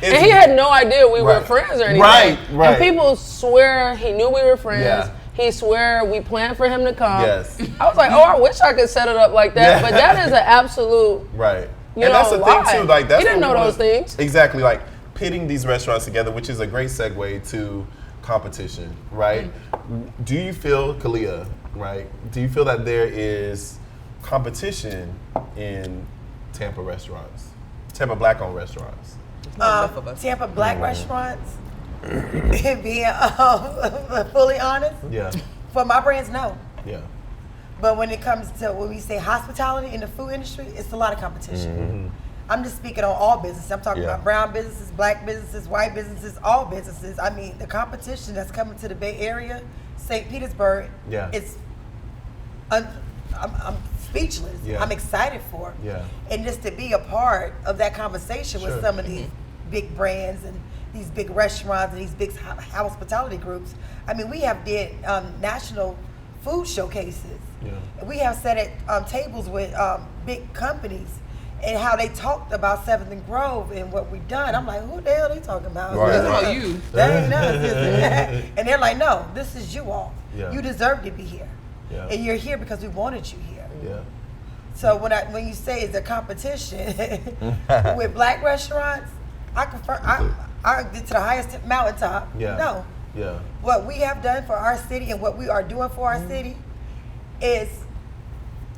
Speaker 4: And he had no idea we were
Speaker 1: Right.
Speaker 4: friends or anything.
Speaker 1: Right, right.
Speaker 4: And people swear he knew we were friends.
Speaker 1: Yeah.
Speaker 4: He swear we planned for him to come.
Speaker 1: Yes.
Speaker 4: I was like, oh, I wish I could set it up like that.
Speaker 1: Yeah.
Speaker 4: But that is an absolute.
Speaker 1: Right.
Speaker 4: You
Speaker 1: And that's
Speaker 4: know,
Speaker 1: the thing
Speaker 4: why?
Speaker 1: too. Like that's
Speaker 4: He didn't
Speaker 1: what we
Speaker 4: know
Speaker 1: wanna-
Speaker 4: those things.
Speaker 1: Exactly. Like pitting these restaurants together, which is a great segue to competition, right? Do you feel, Kalia, right? Do you feel that there is competition in Tampa restaurants, Tampa Black-owned restaurants?
Speaker 5: Enough of us.
Speaker 3: Tampa Black restaurants, being fully honest,
Speaker 1: Yeah.
Speaker 3: for my brands, no.
Speaker 1: Yeah.
Speaker 3: But when it comes to when we say hospitality in the food industry, it's a lot of competition. I'm just speaking on all businesses. I'm talking
Speaker 6: Yeah.
Speaker 3: about brown businesses, black businesses, white businesses, all businesses. I mean, the competition that's coming to the Bay Area, St. Petersburg,
Speaker 1: Yeah.
Speaker 3: it's I'm speechless.
Speaker 1: Yeah.
Speaker 3: I'm excited for it.
Speaker 1: Yeah.
Speaker 3: And just to be a part of that conversation
Speaker 1: Sure.
Speaker 3: with some of these big brands and these big restaurants and these big hospitality groups. I mean, we have did national food showcases.
Speaker 1: Yeah.
Speaker 3: And we have sat at tables with big companies and how they talked about 7th and Grove and what we've done. I'm like, who the hell are they talking about?
Speaker 6: Right.
Speaker 5: That's about you.
Speaker 3: That ain't us, is it? And they're like, no, this is you all.
Speaker 1: Yeah.
Speaker 3: You deserve to be here.
Speaker 1: Yeah.
Speaker 3: And you're here because we wanted you here.
Speaker 1: Yeah.
Speaker 3: So when you say it's a competition with black restaurants, I confirm. I get to the highest mountaintop.
Speaker 1: Yeah.
Speaker 3: No,
Speaker 1: Yeah.
Speaker 3: what we have done for our city and what we are doing for our city is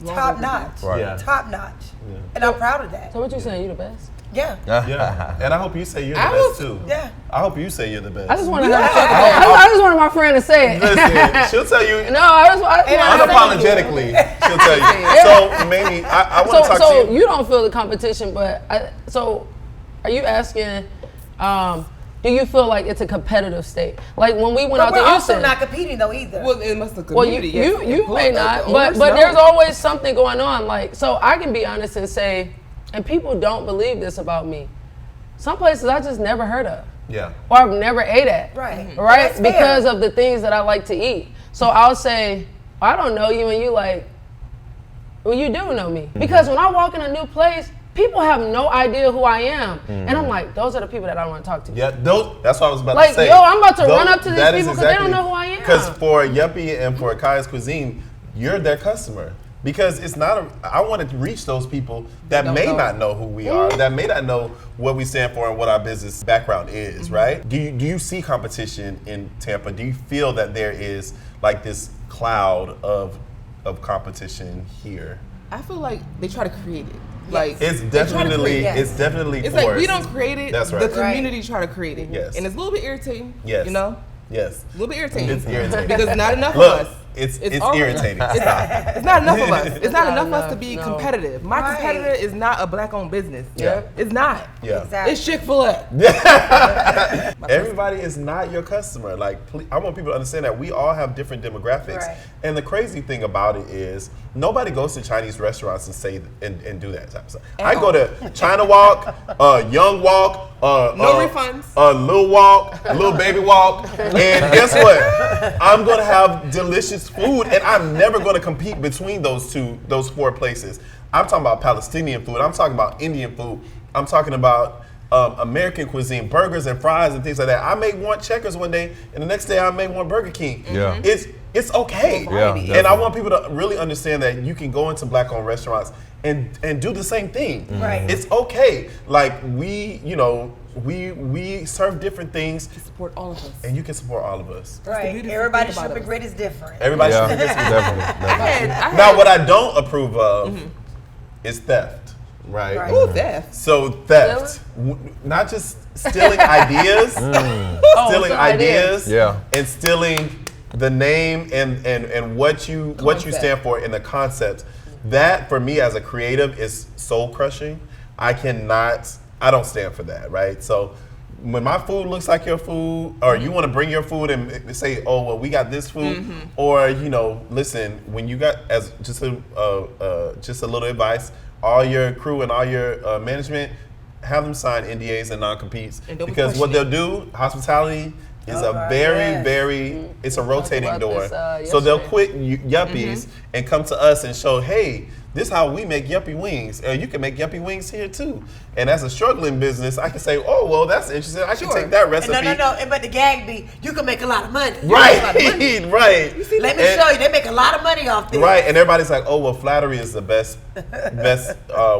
Speaker 3: top notch.
Speaker 6: Right.
Speaker 1: Yeah.
Speaker 3: Top notch.
Speaker 1: Yeah.
Speaker 3: And I'm proud of that.
Speaker 4: So what you saying? You the best?
Speaker 3: Yeah.
Speaker 1: Yeah. And I hope you say you're the
Speaker 5: I
Speaker 1: best
Speaker 5: was-
Speaker 1: too.
Speaker 3: Yeah.
Speaker 1: I hope you say you're the best.
Speaker 4: I just wanted her to talk about it. I just wanted my friend to say it.
Speaker 1: Listen, she'll tell you.
Speaker 4: No, I just wanted
Speaker 1: Unapologetically, she'll tell you. So, Mamie, I want to talk
Speaker 4: So
Speaker 1: to you.
Speaker 4: you don't feel the competition, but so are you asking? Do you feel like it's a competitive state? Like when we went
Speaker 3: But
Speaker 4: out
Speaker 3: we're
Speaker 4: to
Speaker 3: also
Speaker 4: Houston.
Speaker 3: not competing though either.
Speaker 5: Well, it must have
Speaker 4: Well, you
Speaker 5: community. yes.
Speaker 4: you may not, but
Speaker 5: Owners,
Speaker 4: but
Speaker 5: no.
Speaker 4: there's always something going on. Like so, I can be honest and say, and people don't believe this about me. Some places I just never heard of,
Speaker 1: Yeah.
Speaker 4: or I've never ate at.
Speaker 3: Right. Mhm.
Speaker 4: Right.
Speaker 3: That's fair.
Speaker 4: Because of the things that I like to eat. So I'll say, I don't know you, and you like, well, you do know me because when I walk in a new place, people have no idea who I am, and I'm like, those are the people that I want to talk to.
Speaker 1: Yeah, that's what I was about
Speaker 4: Like,
Speaker 1: to say.
Speaker 4: yo, I'm about to run up to these people 'cause they don't know who I am.
Speaker 1: Because for Yuppie and for Kaya's Cuisine, you're their customer. Because it's not I want to reach those people that
Speaker 5: Don't
Speaker 1: may
Speaker 5: know.
Speaker 1: not know who we are, that may not know what we stand for and what our business background is, right? Do you see competition in Tampa? Do you feel that there is like this cloud of competition here?
Speaker 5: I feel like they try to create it. Like
Speaker 1: It's
Speaker 5: they try to
Speaker 1: definitely
Speaker 5: create it.
Speaker 3: yes.
Speaker 1: it's definitely
Speaker 5: It's like we
Speaker 1: forced.
Speaker 5: don't create it.
Speaker 1: That's
Speaker 5: The
Speaker 1: right.
Speaker 5: community try to create it.
Speaker 1: Yes.
Speaker 5: And it's a little bit irritating.
Speaker 1: Yes.
Speaker 5: You know,
Speaker 1: Yes.
Speaker 5: a little bit irritating.
Speaker 1: It's irritating.
Speaker 5: because not enough
Speaker 1: Look,
Speaker 5: of us.
Speaker 1: it's
Speaker 5: already-
Speaker 1: irritating. Stop.
Speaker 5: It's not enough of us. It's not
Speaker 4: Not
Speaker 5: enough of us to
Speaker 4: enough,
Speaker 5: be
Speaker 4: no.
Speaker 5: competitive. My
Speaker 3: Right.
Speaker 5: competitor is not a black-owned business.
Speaker 1: Yeah.
Speaker 5: It's not.
Speaker 1: Yeah.
Speaker 3: Exactly.
Speaker 5: It's Chick-fil-A.
Speaker 1: Everybody is not your customer. Like, I want people to understand that we all have different demographics.
Speaker 3: Right.
Speaker 1: And the crazy thing about it is, nobody goes to Chinese restaurants and say and do that type of stuff. I go to China Walk, Young Walk,
Speaker 5: No refunds.
Speaker 1: Lil Walk, Lil Baby Walk, and guess what? I'm gonna have delicious
Speaker 2: delicious food, and I'm never going to compete between those 4 places. I'm talking about Palestinian food. I'm talking about Indian food. I'm talking about American cuisine, burgers and fries and things like that. I may want Checkers one day, and the next day I may want Burger King.
Speaker 6: Yeah.
Speaker 2: It's okay.
Speaker 6: Yeah,
Speaker 2: And I want people to really understand that you can go into Black-owned restaurants and do the same thing.
Speaker 3: Right.
Speaker 2: It's okay. Like we serve different things,
Speaker 5: To support all of us.
Speaker 2: and you can support all of us.
Speaker 3: Right.
Speaker 5: beautiful
Speaker 3: Everybody's
Speaker 5: thing about
Speaker 3: super
Speaker 5: us.
Speaker 3: grid is different.
Speaker 2: Everybody
Speaker 6: Yeah,
Speaker 2: should think
Speaker 6: definitely.
Speaker 2: Now, what I don't approve of is theft, right?
Speaker 3: Right.
Speaker 5: Ooh, theft.
Speaker 2: So theft, not just stealing ideas, stealing
Speaker 4: some
Speaker 2: ideas,
Speaker 6: Yeah.
Speaker 2: and stealing the name and what you
Speaker 5: Concept.
Speaker 2: stand for in the concept. That for me as a creative is soul crushing. I don't stand for that, right? So when my food looks like your food, or you want to bring your food and say, oh, well, we got this food, or, listen, when you got, as just a little advice, all your crew and all your management, have them sign NDAs and non-competes,
Speaker 5: And don't be
Speaker 2: because what they'll
Speaker 5: questioning.
Speaker 2: do, hospitality is
Speaker 3: Oh,
Speaker 2: a
Speaker 3: right.
Speaker 2: very,
Speaker 3: Yes.
Speaker 2: very, it's a rotating
Speaker 4: about
Speaker 2: door.
Speaker 4: this,
Speaker 2: So they'll
Speaker 4: yesterday.
Speaker 2: quit yuppies and come to us and show, hey, this is how we make yuppie wings. You can make yuppie wings here too. And as a struggling business, I can say, oh, well, that's interesting. I can
Speaker 5: Sure.
Speaker 2: take that
Speaker 3: And
Speaker 2: recipe.
Speaker 3: no. But the gag be, you can make a lot of money.
Speaker 2: Right, right.
Speaker 3: Let me show you. They make a lot of money off this.
Speaker 2: Right, and everybody's like, oh, well, flattery is the best,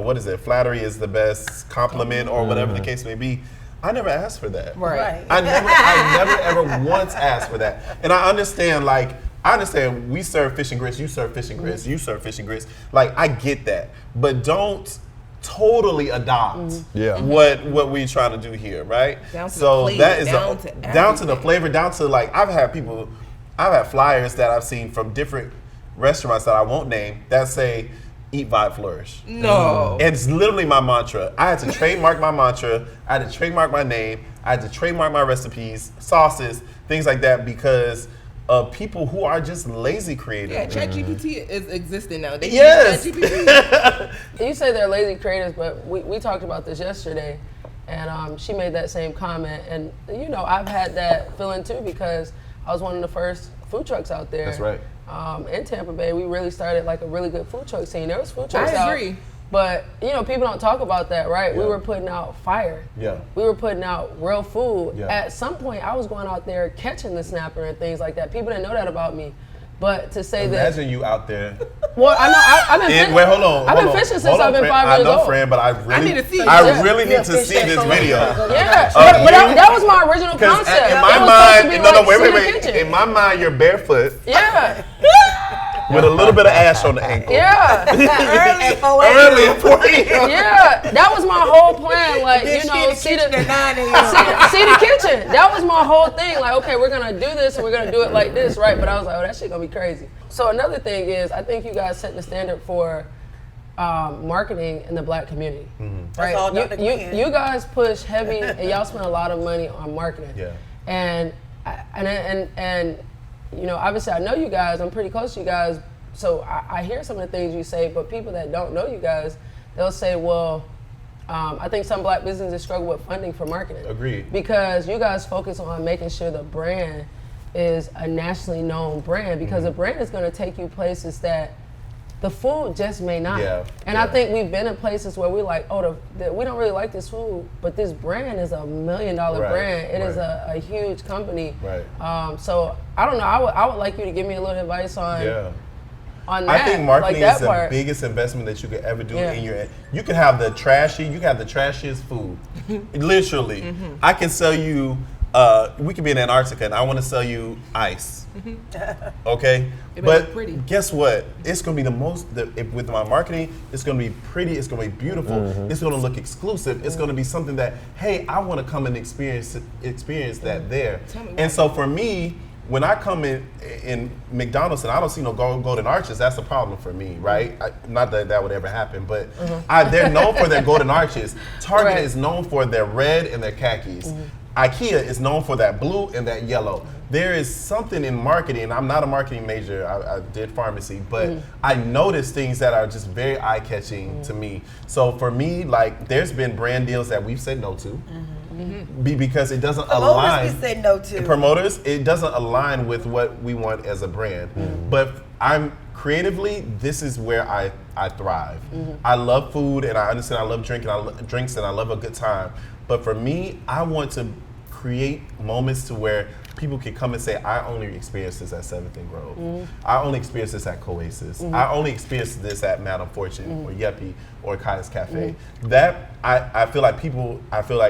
Speaker 2: what is it? Flattery is the best compliment or whatever the case may be. I never asked for that.
Speaker 3: Right.
Speaker 2: I never ever once asked for that. And I understand we serve fish and grits, you serve fish and grits, you serve fish and grits. Like, I get that. But don't totally adopt
Speaker 6: Yeah.
Speaker 2: what we're trying to do here, right?
Speaker 5: Down to the
Speaker 2: So
Speaker 5: flavor,
Speaker 2: that is
Speaker 5: down to
Speaker 2: down to the
Speaker 5: everything.
Speaker 2: flavor, down to like I've had flyers that I've seen from different restaurants that I won't name that say eat, vibe, flourish.
Speaker 5: No.
Speaker 2: And it's literally my mantra. I had to trademark my mantra. I had to trademark my name. I had to trademark my recipes, sauces, things like that, because of people who are just lazy creative.
Speaker 5: Yeah, ChatGPT is existing now. They
Speaker 2: Yes.
Speaker 5: use ChatGPT.
Speaker 4: You say they're lazy creators, but we talked about this yesterday, and she made that same comment. And I've had that feeling too, because I was one of the first food trucks out there.
Speaker 2: That's right.
Speaker 4: In Tampa Bay, we really started like a really good food truck scene. There was food trucks
Speaker 5: I
Speaker 4: out,
Speaker 5: agree.
Speaker 4: but people don't talk about that, right? We
Speaker 2: Yeah.
Speaker 4: were putting out fire.
Speaker 2: Yeah.
Speaker 4: We were putting out real food.
Speaker 2: Yeah.
Speaker 4: At some point, I was going out there catching the snapper and things like that. People didn't know that about me. But to say that,
Speaker 2: Imagine you out there.
Speaker 4: well, I know I've been fishing.
Speaker 2: Wait, hold on.
Speaker 4: I've
Speaker 2: hold
Speaker 4: been
Speaker 2: on,
Speaker 4: fishing since
Speaker 2: hold on,
Speaker 4: I've been
Speaker 2: friend.
Speaker 4: 5 years
Speaker 2: I know,
Speaker 4: old.
Speaker 2: friend, but I really,
Speaker 5: need to see.
Speaker 2: I really
Speaker 3: Yeah,
Speaker 2: need to
Speaker 3: fish
Speaker 2: see
Speaker 3: that
Speaker 2: this
Speaker 3: so much.
Speaker 2: video.
Speaker 4: Yeah,
Speaker 2: Of
Speaker 4: but
Speaker 2: you?
Speaker 4: that was my original
Speaker 2: Because
Speaker 4: concept.
Speaker 2: in
Speaker 4: It
Speaker 2: my
Speaker 4: was supposed to
Speaker 2: mind,
Speaker 4: be
Speaker 2: no,
Speaker 4: like
Speaker 2: wait.
Speaker 4: Cedar Kitchen.
Speaker 2: In my mind, you're barefoot
Speaker 4: Yeah,
Speaker 2: with a little bit of ash on the ankle.
Speaker 4: yeah,
Speaker 3: Early at 4
Speaker 2: Early at 4 a.m.
Speaker 4: yeah. That was my whole plan. Like,
Speaker 3: Then she in the
Speaker 4: see
Speaker 3: kitchen
Speaker 4: the
Speaker 3: at 9 a.m.
Speaker 4: see the kitchen. That was my whole thing. Like, okay, we're gonna do this and we're gonna do it like this, right? But I was like, oh, that shit gonna be crazy. So another thing is, I think you guys set the standard for marketing in the Black community, right?
Speaker 3: all Dr. Quinn.
Speaker 4: You guys push heavy, and y'all spend a lot of money on marketing.
Speaker 2: Yeah.
Speaker 4: And obviously I know you guys. I'm pretty close to you guys, so I hear some of the things you say. But people that don't know you guys, they'll say, well, I think some Black businesses struggle with funding for marketing.
Speaker 2: Agreed.
Speaker 4: Because you guys focus on making sure the brand is a nationally known brand, because the brand is going to take you places that the food just may not.
Speaker 2: Yeah,
Speaker 4: And I
Speaker 2: yeah.
Speaker 4: think we've been in places where we're like, oh, we don't really like this food, but this brand is $1 million
Speaker 2: Right,
Speaker 4: brand. It is
Speaker 2: right.
Speaker 4: a huge company.
Speaker 2: Right.
Speaker 4: So I don't know. I would like you to give me a little advice on
Speaker 2: Yeah.
Speaker 4: on
Speaker 2: I
Speaker 4: that.
Speaker 2: think marketing
Speaker 4: like that
Speaker 2: is the
Speaker 4: part.
Speaker 2: biggest investment that you could ever do
Speaker 4: Yeah.
Speaker 2: in your. You can have the trashiest food. Literally, I can sell you. We could be in Antarctica, and I want to sell you ice. Okay,
Speaker 5: It better
Speaker 2: but
Speaker 5: look pretty.
Speaker 2: guess what? It's gonna be the most. With my marketing, it's gonna be pretty. It's gonna be beautiful. It's gonna look exclusive. It's gonna be something that, hey, I want to come and experience that there.
Speaker 5: Tell me
Speaker 2: And
Speaker 5: why.
Speaker 2: so for me, when I come in McDonald's and I don't see no golden arches, that's a problem for me, right? Not that would ever happen, but they're known for their golden arches. Target
Speaker 4: Right.
Speaker 2: is known for their red and their khakis. IKEA is known for that blue and that yellow. There is something in marketing. I'm not a marketing major. I did pharmacy, but I notice things that are just very eye-catching to me. So for me, like, there's been brand deals that we've said no to.
Speaker 1: because it doesn't
Speaker 3: Promoters
Speaker 1: align.
Speaker 3: we say no to.
Speaker 1: Promoters, it doesn't align with what we want as a brand. But I'm creatively, this is where I thrive. I love food, and I understand I love drinking. Drinks, and I love a good time. But for me, I want to create moments to where people can come and say, I only experienced this at 7th and Grove. I only experienced this at Coasis. I only experienced this at Madame Fortune or Yuppie or Kaya's Cafe. That, I feel like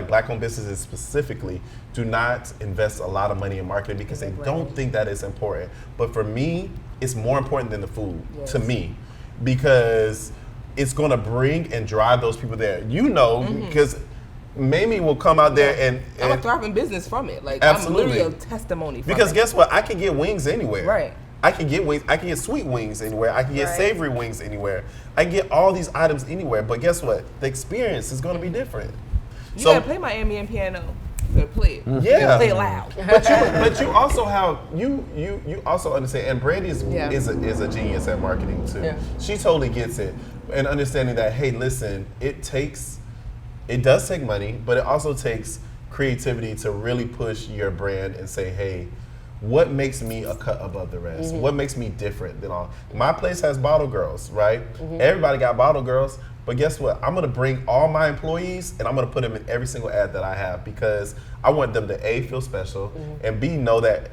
Speaker 1: Black-owned businesses specifically do not invest a lot of money in marketing because they don't think that it's important. But for me, it's more important than the food, to me, because it's gonna bring and drive those people there. You know, because Mamie will come out there and
Speaker 5: I'm a thriving business from it. Like,
Speaker 1: Absolutely.
Speaker 5: I'm literally a testimony from
Speaker 1: because
Speaker 5: it.
Speaker 1: guess what? I can get wings anywhere.
Speaker 5: Right.
Speaker 1: I can get wings. I can get sweet wings anywhere. I can get savory wings anywhere. I can get all these items anywhere. But guess what? The experience is going to be different.
Speaker 5: You gotta play Miami and piano. You gotta play it.
Speaker 1: Yeah.
Speaker 5: You gotta play it loud.
Speaker 1: But you also have you also understand. And Brandy is a genius at marketing too.
Speaker 4: Yeah.
Speaker 1: She totally gets it, and understanding that, hey, listen, it does take money, but it also takes creativity to really push your brand and say, hey, what makes me a cut above the rest? What makes me different than all? My place has bottle girls, right? Everybody got bottle girls, but guess what? I'm gonna bring all my employees and I'm gonna put them in every single ad that I have because I want them to A, feel special, and B, know that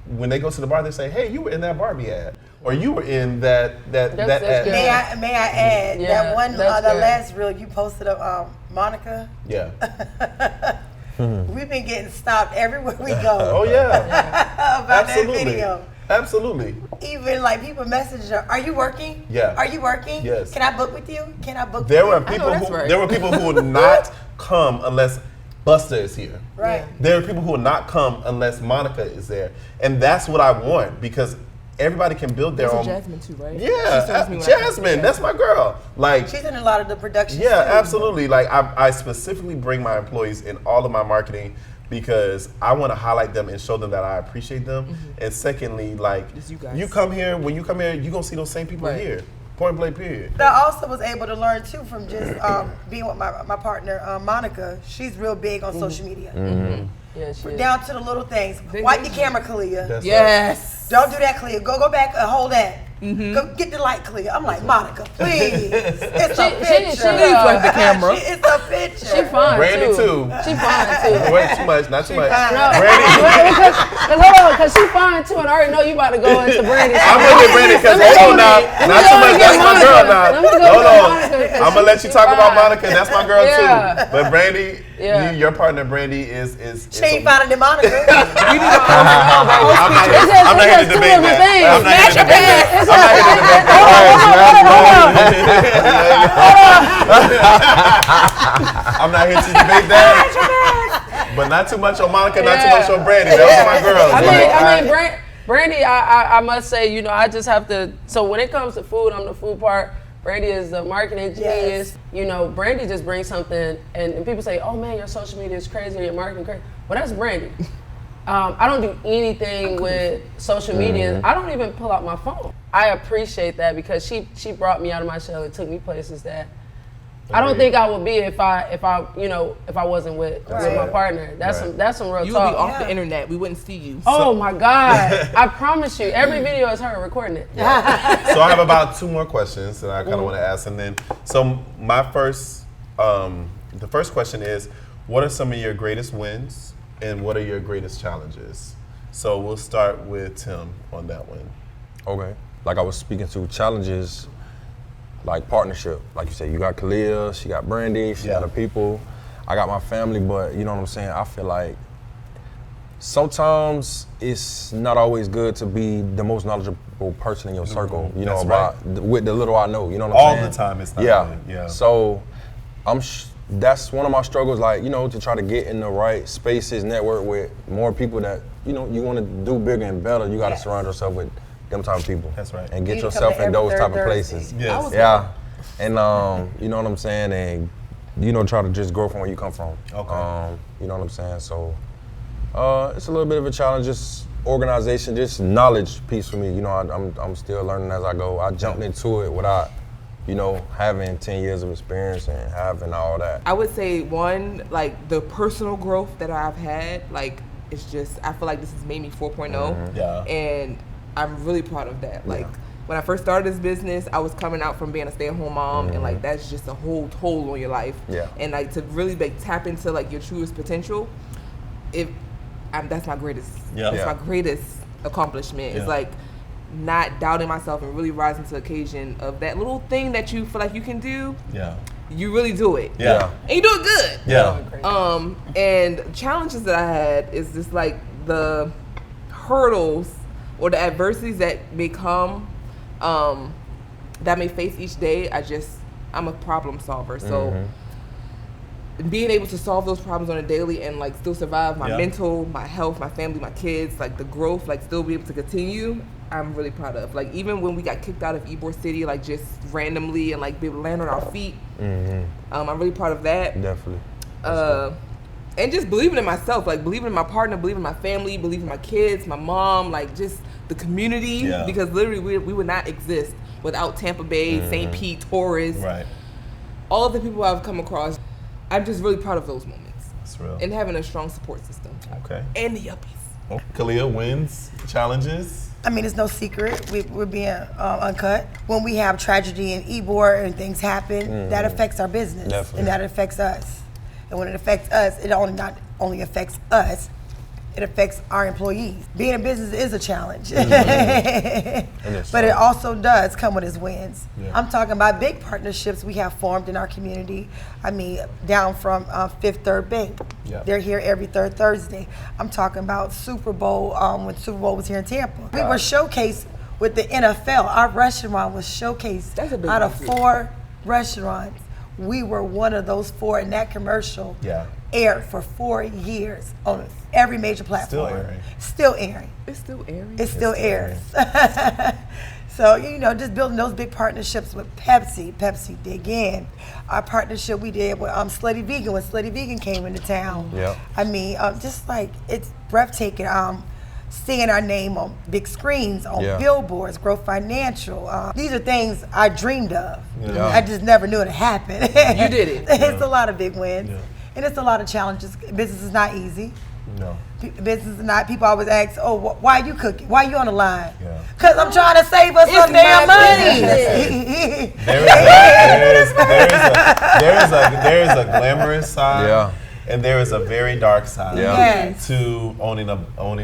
Speaker 1: when they go to the bar, they say, hey, you were in that Barbie ad. Or you were in that ad.
Speaker 4: good.
Speaker 3: May I add that one, the
Speaker 4: that's good.
Speaker 3: last reel you posted of Monica?
Speaker 1: Yeah.
Speaker 3: We've been getting stopped everywhere we go
Speaker 1: Oh yeah.
Speaker 3: about
Speaker 1: Absolutely.
Speaker 3: that video.
Speaker 1: Absolutely.
Speaker 3: Even like people message her, are you working?
Speaker 1: Yeah.
Speaker 3: Are you working?
Speaker 1: Yes.
Speaker 3: Can I book with you? Can I book
Speaker 1: There were
Speaker 3: with you?
Speaker 1: people
Speaker 5: that's
Speaker 1: who
Speaker 5: right.
Speaker 1: there were people who would not come unless Buster is here.
Speaker 3: Right.
Speaker 1: There are people who will not come unless Monica is there. And that's what I want because everybody can build their
Speaker 5: There's
Speaker 1: own.
Speaker 5: a Jasmine too, right?
Speaker 1: Yeah,
Speaker 5: She serves me when I come.
Speaker 1: Jasmine, that's my girl. Like,
Speaker 3: She's in a lot of the productions
Speaker 1: yeah,
Speaker 3: too.
Speaker 1: absolutely. Like, I specifically bring my employees in all of my marketing because I want to highlight them and show them that I appreciate them. And secondly, like,
Speaker 5: It's you guys.
Speaker 1: when you come here, you're going to see those same people
Speaker 5: Right.
Speaker 1: here. Point blank, period.
Speaker 3: But I also was able to learn too from just being with my partner Monica. She's real big on social media,
Speaker 4: Yeah, she is.
Speaker 3: down to the little things.
Speaker 5: Big
Speaker 3: Wipe the
Speaker 5: vision.
Speaker 3: camera, Kalia.
Speaker 1: That's
Speaker 5: Yes.
Speaker 3: Don't do that, Kalia. Go back and hold that. Go get the light, Kalia. I'm like, Monica, please. It's a picture.
Speaker 5: Please wipe the camera.
Speaker 3: It's a picture.
Speaker 4: She fine
Speaker 1: Brandy
Speaker 4: too.
Speaker 1: too.
Speaker 4: She fine too.
Speaker 1: Wait, too much, not too much.
Speaker 3: fine.
Speaker 4: No,
Speaker 1: Brandy.
Speaker 4: because hold on, because she fine too, and I already know you about to go into Brandy.
Speaker 1: I'm gonna get Brandy because hold on now. Not too much. That's my girl now.
Speaker 4: Let me go
Speaker 1: Hold
Speaker 4: with
Speaker 1: on.
Speaker 4: Monica,
Speaker 1: I'm gonna let you talk about Monica. That's my girl
Speaker 4: Yeah.
Speaker 1: too. But Brandy,
Speaker 4: Yeah.
Speaker 1: your partner Brandy is.
Speaker 3: She ain't finding the Monica.
Speaker 1: I'm not here to
Speaker 4: two
Speaker 1: debate
Speaker 4: different
Speaker 1: that.
Speaker 4: things.
Speaker 1: I'm not here to debate that.
Speaker 4: It's
Speaker 1: I'm not here to debate that. I'm not here to debate that. But not too much on Monica, not too much on Brandy. Those are my girls.
Speaker 4: I mean, Brandy, I must say, you know, I just have to. So when it comes to food, I'm the food part. Brandy is the marketing genius. You know, Brandy just brings something, and people say, "Oh man, your social media is crazy, or your marketing crazy." Well, that's Brandy. I don't do anything with social media. I don't even pull out my phone. I appreciate that because she brought me out of my shell and took me places that I don't think I would be if I wasn't with my partner. That's some real
Speaker 5: You would
Speaker 4: talk.
Speaker 5: be off the internet. We wouldn't see you.
Speaker 4: Oh my God! I promise you, every video is her recording it.
Speaker 1: So I have about 2 more questions that I kind of want to ask, and then my first, the first question is, what are some of your greatest wins, and what are your greatest challenges? So we'll start with Tim on that one.
Speaker 6: Okay. Like I was speaking to, challenges, like partnership. Like you said, you got Kalia, she got Brandy, she got her people. I got my family, but you know what I'm saying? I feel like sometimes it's not always good to be the most knowledgeable person in your circle, you know,
Speaker 1: That's
Speaker 6: about with the little I know, you know what I'm
Speaker 1: All
Speaker 6: saying?
Speaker 1: the time it's not
Speaker 6: Yeah.
Speaker 1: good, yeah.
Speaker 6: So that's one of my struggles, like, you know, to try to get in the right spaces, network with more people that, you know, you want to do bigger and better, you got to surround yourself with them type of people.
Speaker 1: That's right.
Speaker 6: And
Speaker 3: You
Speaker 6: get
Speaker 3: need to
Speaker 6: yourself
Speaker 3: come
Speaker 6: in
Speaker 3: to
Speaker 6: those
Speaker 3: every
Speaker 6: type of
Speaker 3: third
Speaker 6: places.
Speaker 3: Thursday.
Speaker 1: Yes.
Speaker 6: Yeah. And you know what I'm saying? And, you know, try to just grow from where you come from.
Speaker 1: Okay.
Speaker 6: You know what I'm saying? So it's a little bit of a challenge, just organization, just knowledge piece for me. You know, I'm still learning as I go. I jumped into it without you know, having 10 years of experience and having all that?
Speaker 5: I would say one, like the personal growth that I've had, like it's just, I feel like this has made me 4.0.
Speaker 2: Yeah.
Speaker 5: And I'm really proud of that. Like when I first started this business, I was coming out from being a stay-at-home mom, and like that's just a whole toll on your life.
Speaker 6: Yeah.
Speaker 5: And like to really like tap into like your truest potential, that's my greatest.
Speaker 2: Yeah.
Speaker 5: That's
Speaker 6: Yeah.
Speaker 5: my greatest accomplishment.
Speaker 2: Yeah.
Speaker 5: It's like not doubting myself and really rising to the occasion of that little thing that you feel like you can do.
Speaker 2: Yeah.
Speaker 5: You really do it.
Speaker 2: Yeah.
Speaker 5: And you do it good.
Speaker 2: Yeah.
Speaker 5: And challenges that I had is just like the hurdles or the adversities that may come, that may face each day. I'm a problem solver. So being able to solve those problems on a daily and like still survive my mental, my health, my family, my kids, like the growth, like still be able to continue, I'm really proud of. Like even when we got kicked out of Ybor City, like just randomly and like be able to land on our feet, I'm really proud of that.
Speaker 6: Definitely.
Speaker 5: And just believing in myself, like believing in my partner, believing in my family, believing in my kids, my mom, like just the community, because literally we would not exist without Tampa Bay, St. Pete, Torres,
Speaker 2: Right.
Speaker 5: all of the people I've come across. I'm just really proud of those moments.
Speaker 2: That's real.
Speaker 5: And having a strong support system.
Speaker 2: Okay.
Speaker 5: And the yuppies.
Speaker 2: Kalia, wins, challenges.
Speaker 3: I mean, it's no secret. We're being uncut. When we have tragedy in Ybor and things happen, that affects our business.
Speaker 6: Definitely.
Speaker 3: And that affects us. And when it affects us, it not only affects us, it affects our employees. Being in business is a challenge. But it also does come with its wins.
Speaker 2: Yeah.
Speaker 3: I'm talking about big partnerships we have formed in our community. I mean, down from Fifth Third Bank.
Speaker 2: Yeah.
Speaker 3: They're here every third Thursday. I'm talking about Super Bowl, when Super Bowl was here in Tampa. We were showcased with the NFL. Our restaurant was showcased
Speaker 5: That's a big
Speaker 3: out of
Speaker 5: deal.
Speaker 3: 4 restaurants. We were one of those 4, and that commercial aired for 4 years on every major platform.
Speaker 2: Still airing.
Speaker 5: It's still airing.
Speaker 3: It still airs. So, you know, just building those big partnerships with Pepsi. Pepsi dig in. Our partnership we did with Slutty Vegan when Slutty Vegan came into town.
Speaker 6: Yeah.
Speaker 3: I mean, just like, it's breathtaking. Seeing our name on big screens, on billboards, Growth Financial. These are things I dreamed of.
Speaker 6: Yeah.
Speaker 3: I just never knew it happened.
Speaker 5: You did it.
Speaker 3: It's a lot of big wins. And it's a lot of challenges. Business is not easy.
Speaker 2: No.
Speaker 3: Business is not, people always ask, oh, why are you cooking? Why are you on the line?
Speaker 2: Yeah.
Speaker 3: Because I'm trying to save us some damn money.
Speaker 2: There is a glamorous side, and there is a very dark side
Speaker 3: Yes.
Speaker 2: to owning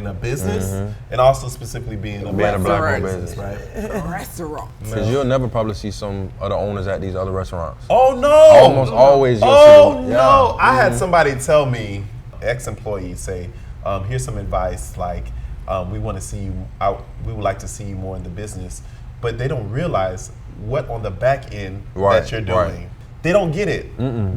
Speaker 2: a business, and also specifically being a black
Speaker 6: owned
Speaker 2: business,
Speaker 6: business.
Speaker 2: right?
Speaker 5: Restaurant.
Speaker 6: Because you'll never probably see some other owners at these other restaurants.
Speaker 2: Oh no!
Speaker 6: Almost always you'll
Speaker 2: Oh
Speaker 6: see.
Speaker 2: no! I had somebody tell me, ex-employees say, here's some advice, like we want to see you out, we would like to see you more in the business, but they don't realize what on the back end that you're doing.
Speaker 6: Right.
Speaker 2: They don't get it.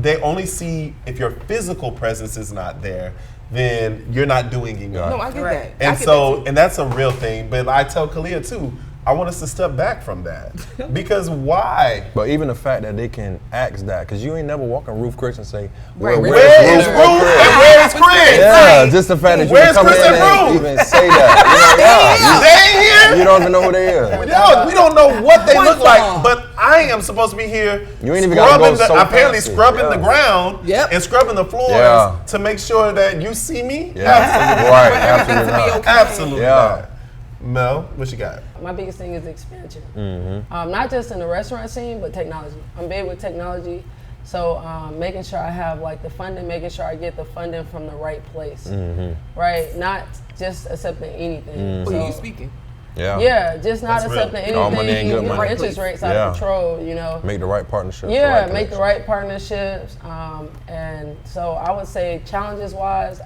Speaker 2: They only see if your physical presence is not there, then you're not doing enough.
Speaker 5: No, I get
Speaker 3: Right.
Speaker 5: that. I
Speaker 2: And
Speaker 5: get
Speaker 2: so,
Speaker 5: that too.
Speaker 2: and that's a real thing. But I tell Kalia too, I want us to step back from that. Because why?
Speaker 6: But even the fact that they can ask that, because you ain't never walking Ruth Chris and say,
Speaker 5: Right,
Speaker 6: "Where's
Speaker 2: Where is
Speaker 6: Ruth?"
Speaker 2: Ruth and where is Chris?
Speaker 6: Yeah, just the fact that you
Speaker 2: Where's
Speaker 6: can come
Speaker 2: Chris
Speaker 6: in
Speaker 2: and
Speaker 6: and
Speaker 2: Ruth?
Speaker 6: even say that.
Speaker 2: They ain't here?
Speaker 6: You don't even know who they is.
Speaker 2: No, we don't know what they
Speaker 5: One
Speaker 2: look like,
Speaker 5: song.
Speaker 2: but I am supposed to be here
Speaker 6: You ain't even gotta go so
Speaker 2: apparently
Speaker 6: fancy.
Speaker 2: scrubbing the
Speaker 6: Yeah.
Speaker 2: ground and scrubbing the floors
Speaker 6: Yeah.
Speaker 2: to make sure that you see me?
Speaker 6: Yeah,
Speaker 2: Absolutely.
Speaker 6: right.
Speaker 5: Everything
Speaker 6: Absolutely
Speaker 5: to be
Speaker 6: not.
Speaker 5: okay.
Speaker 2: Absolutely
Speaker 6: Yeah.
Speaker 2: not. Mel, what you got?
Speaker 4: My biggest thing is expansion. Not just in the restaurant scene, but technology. I'm big with technology. So making sure I have like the funding, making sure I get the funding from the right place, right? Not just accepting anything.
Speaker 5: Well,
Speaker 4: So-
Speaker 5: you speaking.
Speaker 6: Yeah.
Speaker 4: just not
Speaker 2: That's real.
Speaker 4: accepting
Speaker 6: All money ain't
Speaker 4: anything.
Speaker 6: good
Speaker 4: Your
Speaker 6: money.
Speaker 4: interest rates out
Speaker 6: Yeah.
Speaker 4: of control, you know.
Speaker 6: Make the right partnerships.
Speaker 4: Yeah,
Speaker 6: right
Speaker 4: make the
Speaker 6: connection.
Speaker 4: right partnerships. And so I would say challenges wise,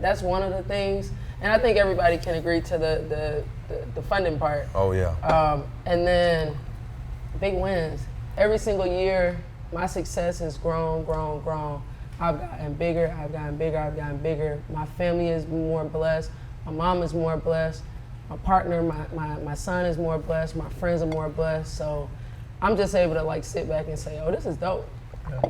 Speaker 4: that's one of the things. And I think everybody can agree to the funding part.
Speaker 6: Oh yeah.
Speaker 4: And then big wins. Every single year, my success has grown. I've gotten bigger, I've gotten bigger. My family is more blessed. My mom is more blessed. My partner, my son is more blessed. My friends are more blessed. So I'm just able to like sit back and say, oh, this is dope.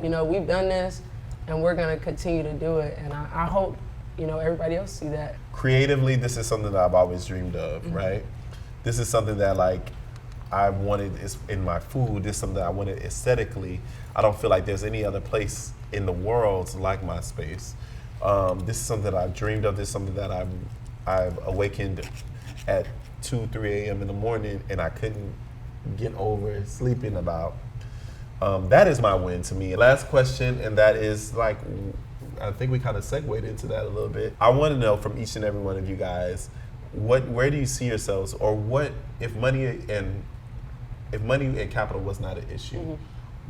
Speaker 4: You know, we've done this and we're gonna continue to do it. And I hope, you know, everybody else see that.
Speaker 2: Creatively, this is something that I've always dreamed of, right? This is something that like
Speaker 1: I wanted is in my food. This is something that I wanted aesthetically. I don't feel like there's any other place in the world like my space. This is something that I've dreamed of. This is something that I've awakened at 2, 3 a.m. in the morning, and I couldn't get over sleeping about. That is my win to me. Last question, and that is like, I think we kind of segued into that a little bit. I want to know from each and every one of you guys, where do you see yourselves, or what if money and capital was not an issue,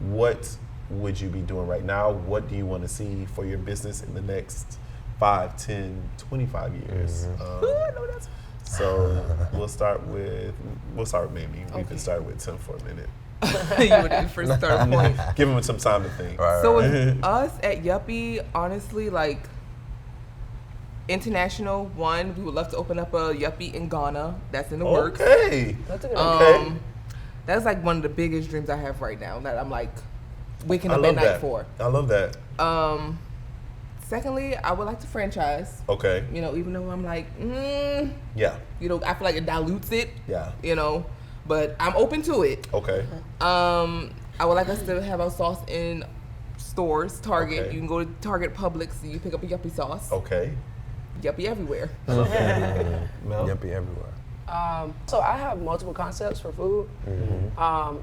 Speaker 1: what would you be doing right now? What do you want to see for your business in the next 5, 10, 25 years? So we'll start with Mamie. We can start with Tim for a minute.
Speaker 5: You would be first start point.
Speaker 1: Give him some time to think.
Speaker 5: So with us at Yuppie, honestly, like international one, we would love to open up a Yuppie in Ghana. That's in the works.
Speaker 1: Okay.
Speaker 4: That's a good
Speaker 1: Okay.
Speaker 5: That's like one of the biggest dreams I have right now that I'm like waking
Speaker 1: I
Speaker 5: up
Speaker 1: love
Speaker 5: at night
Speaker 1: that.
Speaker 5: for.
Speaker 1: I love that.
Speaker 5: Secondly, I would like to franchise.
Speaker 1: Okay.
Speaker 5: You know, even though I'm like,
Speaker 1: Yeah.
Speaker 5: you know, I feel like it dilutes it.
Speaker 1: Yeah.
Speaker 5: You know, but I'm open to it.
Speaker 1: Okay.
Speaker 5: I would like us to have our sauce in stores, Target.
Speaker 1: Okay.
Speaker 5: You can go to Target, Publix, and you pick up a Yuppie sauce.
Speaker 1: Okay.
Speaker 5: Yuppie everywhere.
Speaker 1: Mel?
Speaker 6: Yuppie everywhere.
Speaker 4: So I have multiple concepts for food,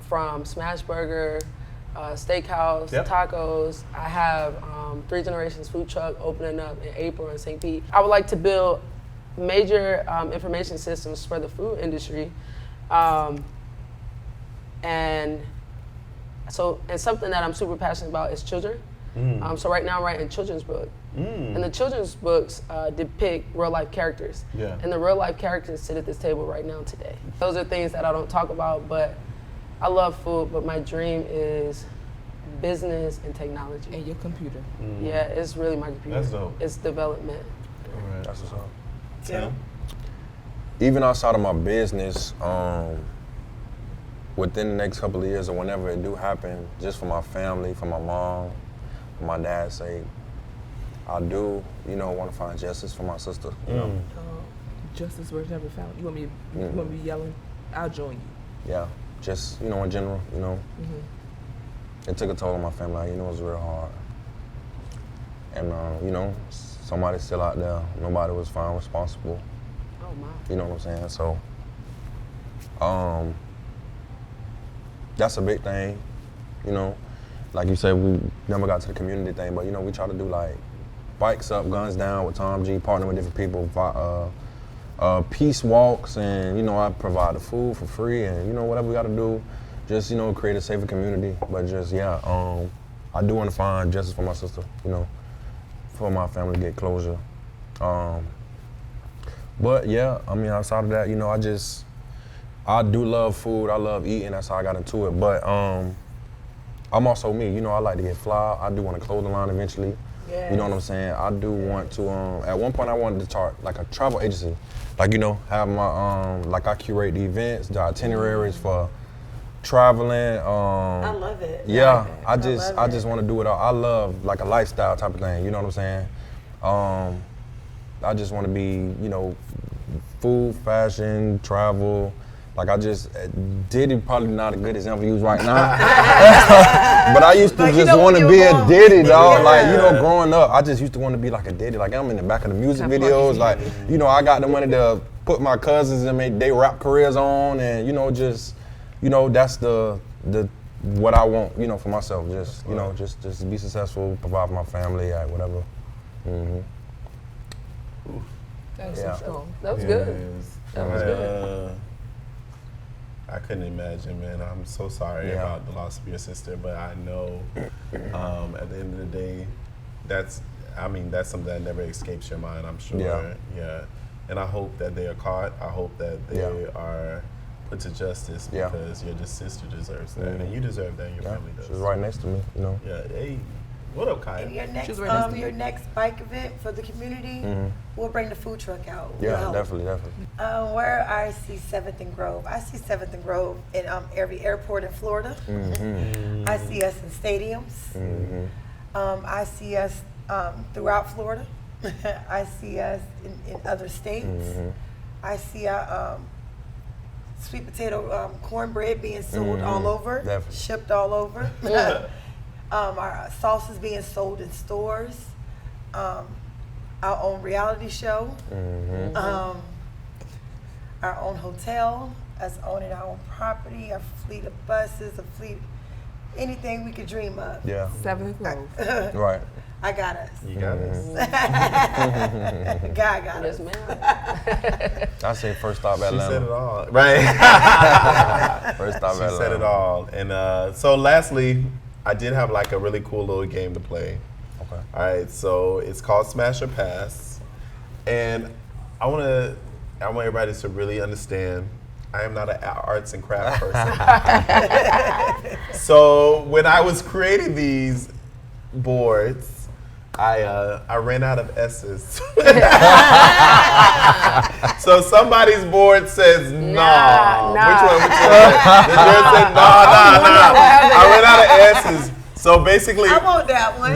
Speaker 4: from smash burger, steakhouse,
Speaker 1: Yep.
Speaker 4: tacos. I have 3 Generations food truck opening up in April in St. Pete. I would like to build major information systems for the food industry, and something that I'm super passionate about is children. So right now I'm writing a children's book. And the children's books depict real life characters.
Speaker 1: Yeah.
Speaker 4: And the real life characters sit at this table right now today. Those are things that I don't talk about, but I love food, but my dream is business and technology.
Speaker 5: And your computer.
Speaker 4: Yeah, it's really my computer.
Speaker 1: That's dope.
Speaker 4: It's development.
Speaker 1: All right.
Speaker 6: That's what's up.
Speaker 1: Tim?
Speaker 6: Even outside of my business, within the next couple of years or whenever it do happen, just for my family, for my mom, for my dad's sake, I do, want to find justice for my sister. You know?
Speaker 5: Justice was never found. You want me to be yelling? I'll join you.
Speaker 6: Yeah, just, in general, It took a toll on my family, it was real hard. And, somebody's still out there. Nobody was found responsible.
Speaker 4: Oh my.
Speaker 6: You know what I'm saying? So, that's a big thing, Like you said, we never got to the community thing, but, we try to do, like, bikes up, guns down with Tom G, partner with different people, peace walks, and, I provide the food for free, and, whatever we got to do, just, create a safer community. But just, I do want to find justice for my sister, for my family to get closure. But yeah, outside of that, I do love food. I love eating. That's how I got into it. But I'm also me. I like to get fly. I do want a clothing line eventually.
Speaker 3: Yes.
Speaker 6: You know what I'm saying? I do want to. At one point, I wanted to start like a travel agency. Like have my like I curate the events, the itineraries for traveling.
Speaker 3: I love it.
Speaker 6: Yeah,
Speaker 3: I
Speaker 6: I
Speaker 3: love
Speaker 6: just
Speaker 3: it.
Speaker 6: want to do it all. I love like a lifestyle type of thing. You know what I'm saying? I just want to be, food, fashion, travel. Like Diddy probably not a good example to use right now. But I used to
Speaker 3: Like,
Speaker 6: just want to
Speaker 3: when
Speaker 6: be
Speaker 3: you
Speaker 6: a
Speaker 3: were
Speaker 6: Diddy, dog.
Speaker 3: Yeah.
Speaker 6: Like, growing up, I just used to want to be like a Diddy. Like, I'm in the back of the music videos. Like, I got the money to put my cousins and make their rap careers on. And, that's the what I want, for myself. Just, just be successful, provide for my family, whatever.
Speaker 5: That's
Speaker 6: Yeah.
Speaker 5: so strong.
Speaker 4: That was good.
Speaker 1: Yes.
Speaker 4: That was good.
Speaker 1: I couldn't imagine, man. I'm so sorry
Speaker 6: Yeah.
Speaker 1: about the loss of your sister, but I know at the end of the day, that's something that never escapes your mind, I'm sure.
Speaker 6: Yeah.
Speaker 1: And I hope that they are caught. I hope that they
Speaker 6: Yeah.
Speaker 1: are put to justice
Speaker 6: Yeah.
Speaker 1: because your sister deserves that. And you deserve that, and your
Speaker 6: Yeah,
Speaker 1: family does.
Speaker 6: she was right next to me,
Speaker 1: Yeah. Hey, what up, Kaya?
Speaker 3: And your next,
Speaker 5: She's right next to you.
Speaker 3: your next bike event for the community, we'll bring the food truck out. We'll
Speaker 6: Yeah,
Speaker 3: help.
Speaker 6: definitely.
Speaker 3: Where I see 7th and Grove, I see 7th and Grove in every airport in Florida. I see us in stadiums. I see us throughout Florida. I see us in other states. I see sweet potato cornbread being sold all over,
Speaker 6: Definitely.
Speaker 3: shipped all over. Our sauces being sold in stores. Our own reality show. Our own hotel, us owning our own property, a fleet of buses, anything we could dream of.
Speaker 6: Yeah.
Speaker 5: 7th Grove.
Speaker 6: Right.
Speaker 3: I got us.
Speaker 1: You got this.
Speaker 3: God got
Speaker 4: Yes,
Speaker 3: us.
Speaker 4: ma'am.
Speaker 6: I say first stop
Speaker 1: She said it
Speaker 6: Atlanta.
Speaker 1: all. Right.
Speaker 6: First stop
Speaker 1: She
Speaker 6: Atlanta.
Speaker 1: said it all. And so lastly, I did have like a really cool little game to play.
Speaker 6: Okay.
Speaker 1: All right, so it's called Smash or Pass. And I want everybody to really understand I am not an arts and craft person. So when I was creating these boards, I ran out of S's. So somebody's board says nah.
Speaker 4: Nah.
Speaker 1: Which one? Did yours say nah? I ran out of S's. So basically,
Speaker 3: I want that one.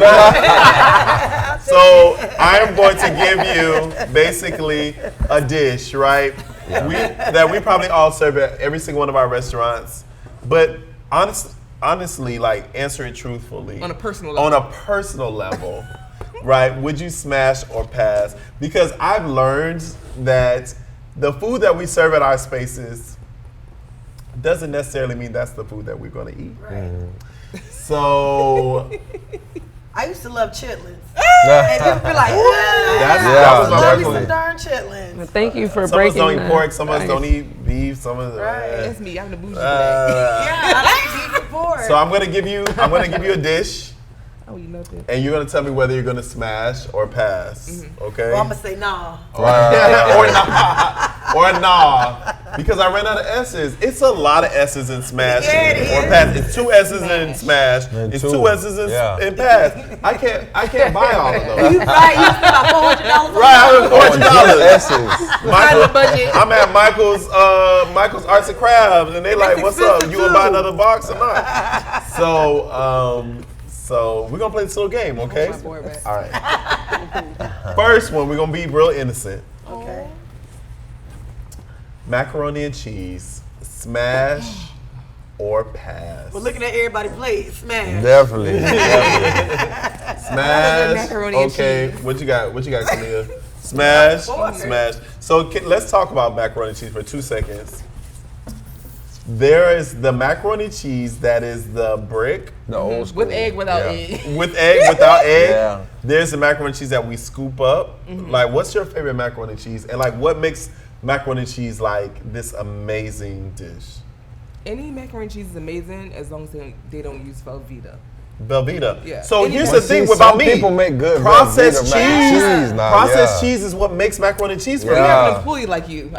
Speaker 1: so I am going to give you basically a dish, right? That we probably all serve at every single one of our restaurants. But honestly, like answer it truthfully.
Speaker 5: On a personal level.
Speaker 1: On a personal level, right? Would you smash or pass? Because I've learned that the food that we serve at our spaces doesn't necessarily mean that's the food that we're going to eat.
Speaker 3: Right.
Speaker 1: So
Speaker 3: I used to love chitlins. And people be like,
Speaker 1: that was my
Speaker 3: love me some
Speaker 1: personal.
Speaker 3: darn chitlins.
Speaker 4: Thank you for
Speaker 1: Some of us
Speaker 4: breaking
Speaker 1: don't eat
Speaker 4: the
Speaker 1: pork, some of us
Speaker 4: ice.
Speaker 1: don't eat beef, some of us.
Speaker 3: Right.
Speaker 5: That's me. I'm the bougie today.
Speaker 3: Yeah, I like beef and pork.
Speaker 1: So I'm gonna give you a dish,
Speaker 5: I don't eat nothing.
Speaker 1: and you're gonna tell me whether you're gonna smash or pass. Okay?
Speaker 3: Well, I'm going to say nah.
Speaker 1: or nah, because I ran out of S's. It's a lot of S's in smash
Speaker 3: Yeah, it
Speaker 1: or
Speaker 3: is.
Speaker 1: pass. It's 2 S's in smash.
Speaker 6: And
Speaker 1: It's
Speaker 6: two.
Speaker 1: 2 S's in,
Speaker 6: Yeah.
Speaker 1: in pass. I can't buy all of those.
Speaker 3: You spent about $400
Speaker 1: Right, I was $400.
Speaker 6: S's.
Speaker 1: Michael,
Speaker 3: budget.
Speaker 1: I'm at Michael's Arts and Crafts, and they like, "What's up? You gonna buy another box or not?" So we're gonna play this little game, okay?
Speaker 5: My board back.
Speaker 1: All right. First one, we're gonna be real innocent.
Speaker 3: Okay.
Speaker 1: Macaroni and cheese, smash or pass?
Speaker 3: We're looking at everybody plate. Smash.
Speaker 6: Definitely.
Speaker 1: Smash.
Speaker 5: Macaroni and
Speaker 1: Okay,
Speaker 5: cheese.
Speaker 1: what you got, Kalia? Smash, smash. So let's talk about macaroni and cheese for 2 seconds. There is the macaroni cheese that is the brick
Speaker 6: The old school.
Speaker 5: With egg, without
Speaker 6: Yeah.
Speaker 5: egg.
Speaker 1: with egg, without egg.
Speaker 6: Yeah.
Speaker 1: There's the macaroni cheese that we scoop up. Like, what's your favorite macaroni cheese? And like, what makes macaroni cheese like this amazing dish?
Speaker 5: Any macaroni and cheese is amazing as long as they don't use Velveeta.
Speaker 1: Velveeta.
Speaker 5: Yeah.
Speaker 1: So
Speaker 5: Any-
Speaker 1: here's
Speaker 6: But
Speaker 1: the thing
Speaker 6: see,
Speaker 1: about
Speaker 6: some
Speaker 1: me.
Speaker 6: people make good
Speaker 1: processed
Speaker 6: Velveeta mac and
Speaker 1: cheese.
Speaker 6: cheese now,
Speaker 1: Processed
Speaker 6: yeah.
Speaker 1: cheese is what makes macaroni and cheese for
Speaker 5: We
Speaker 1: me.
Speaker 5: have an
Speaker 6: Yeah.
Speaker 5: employee like you.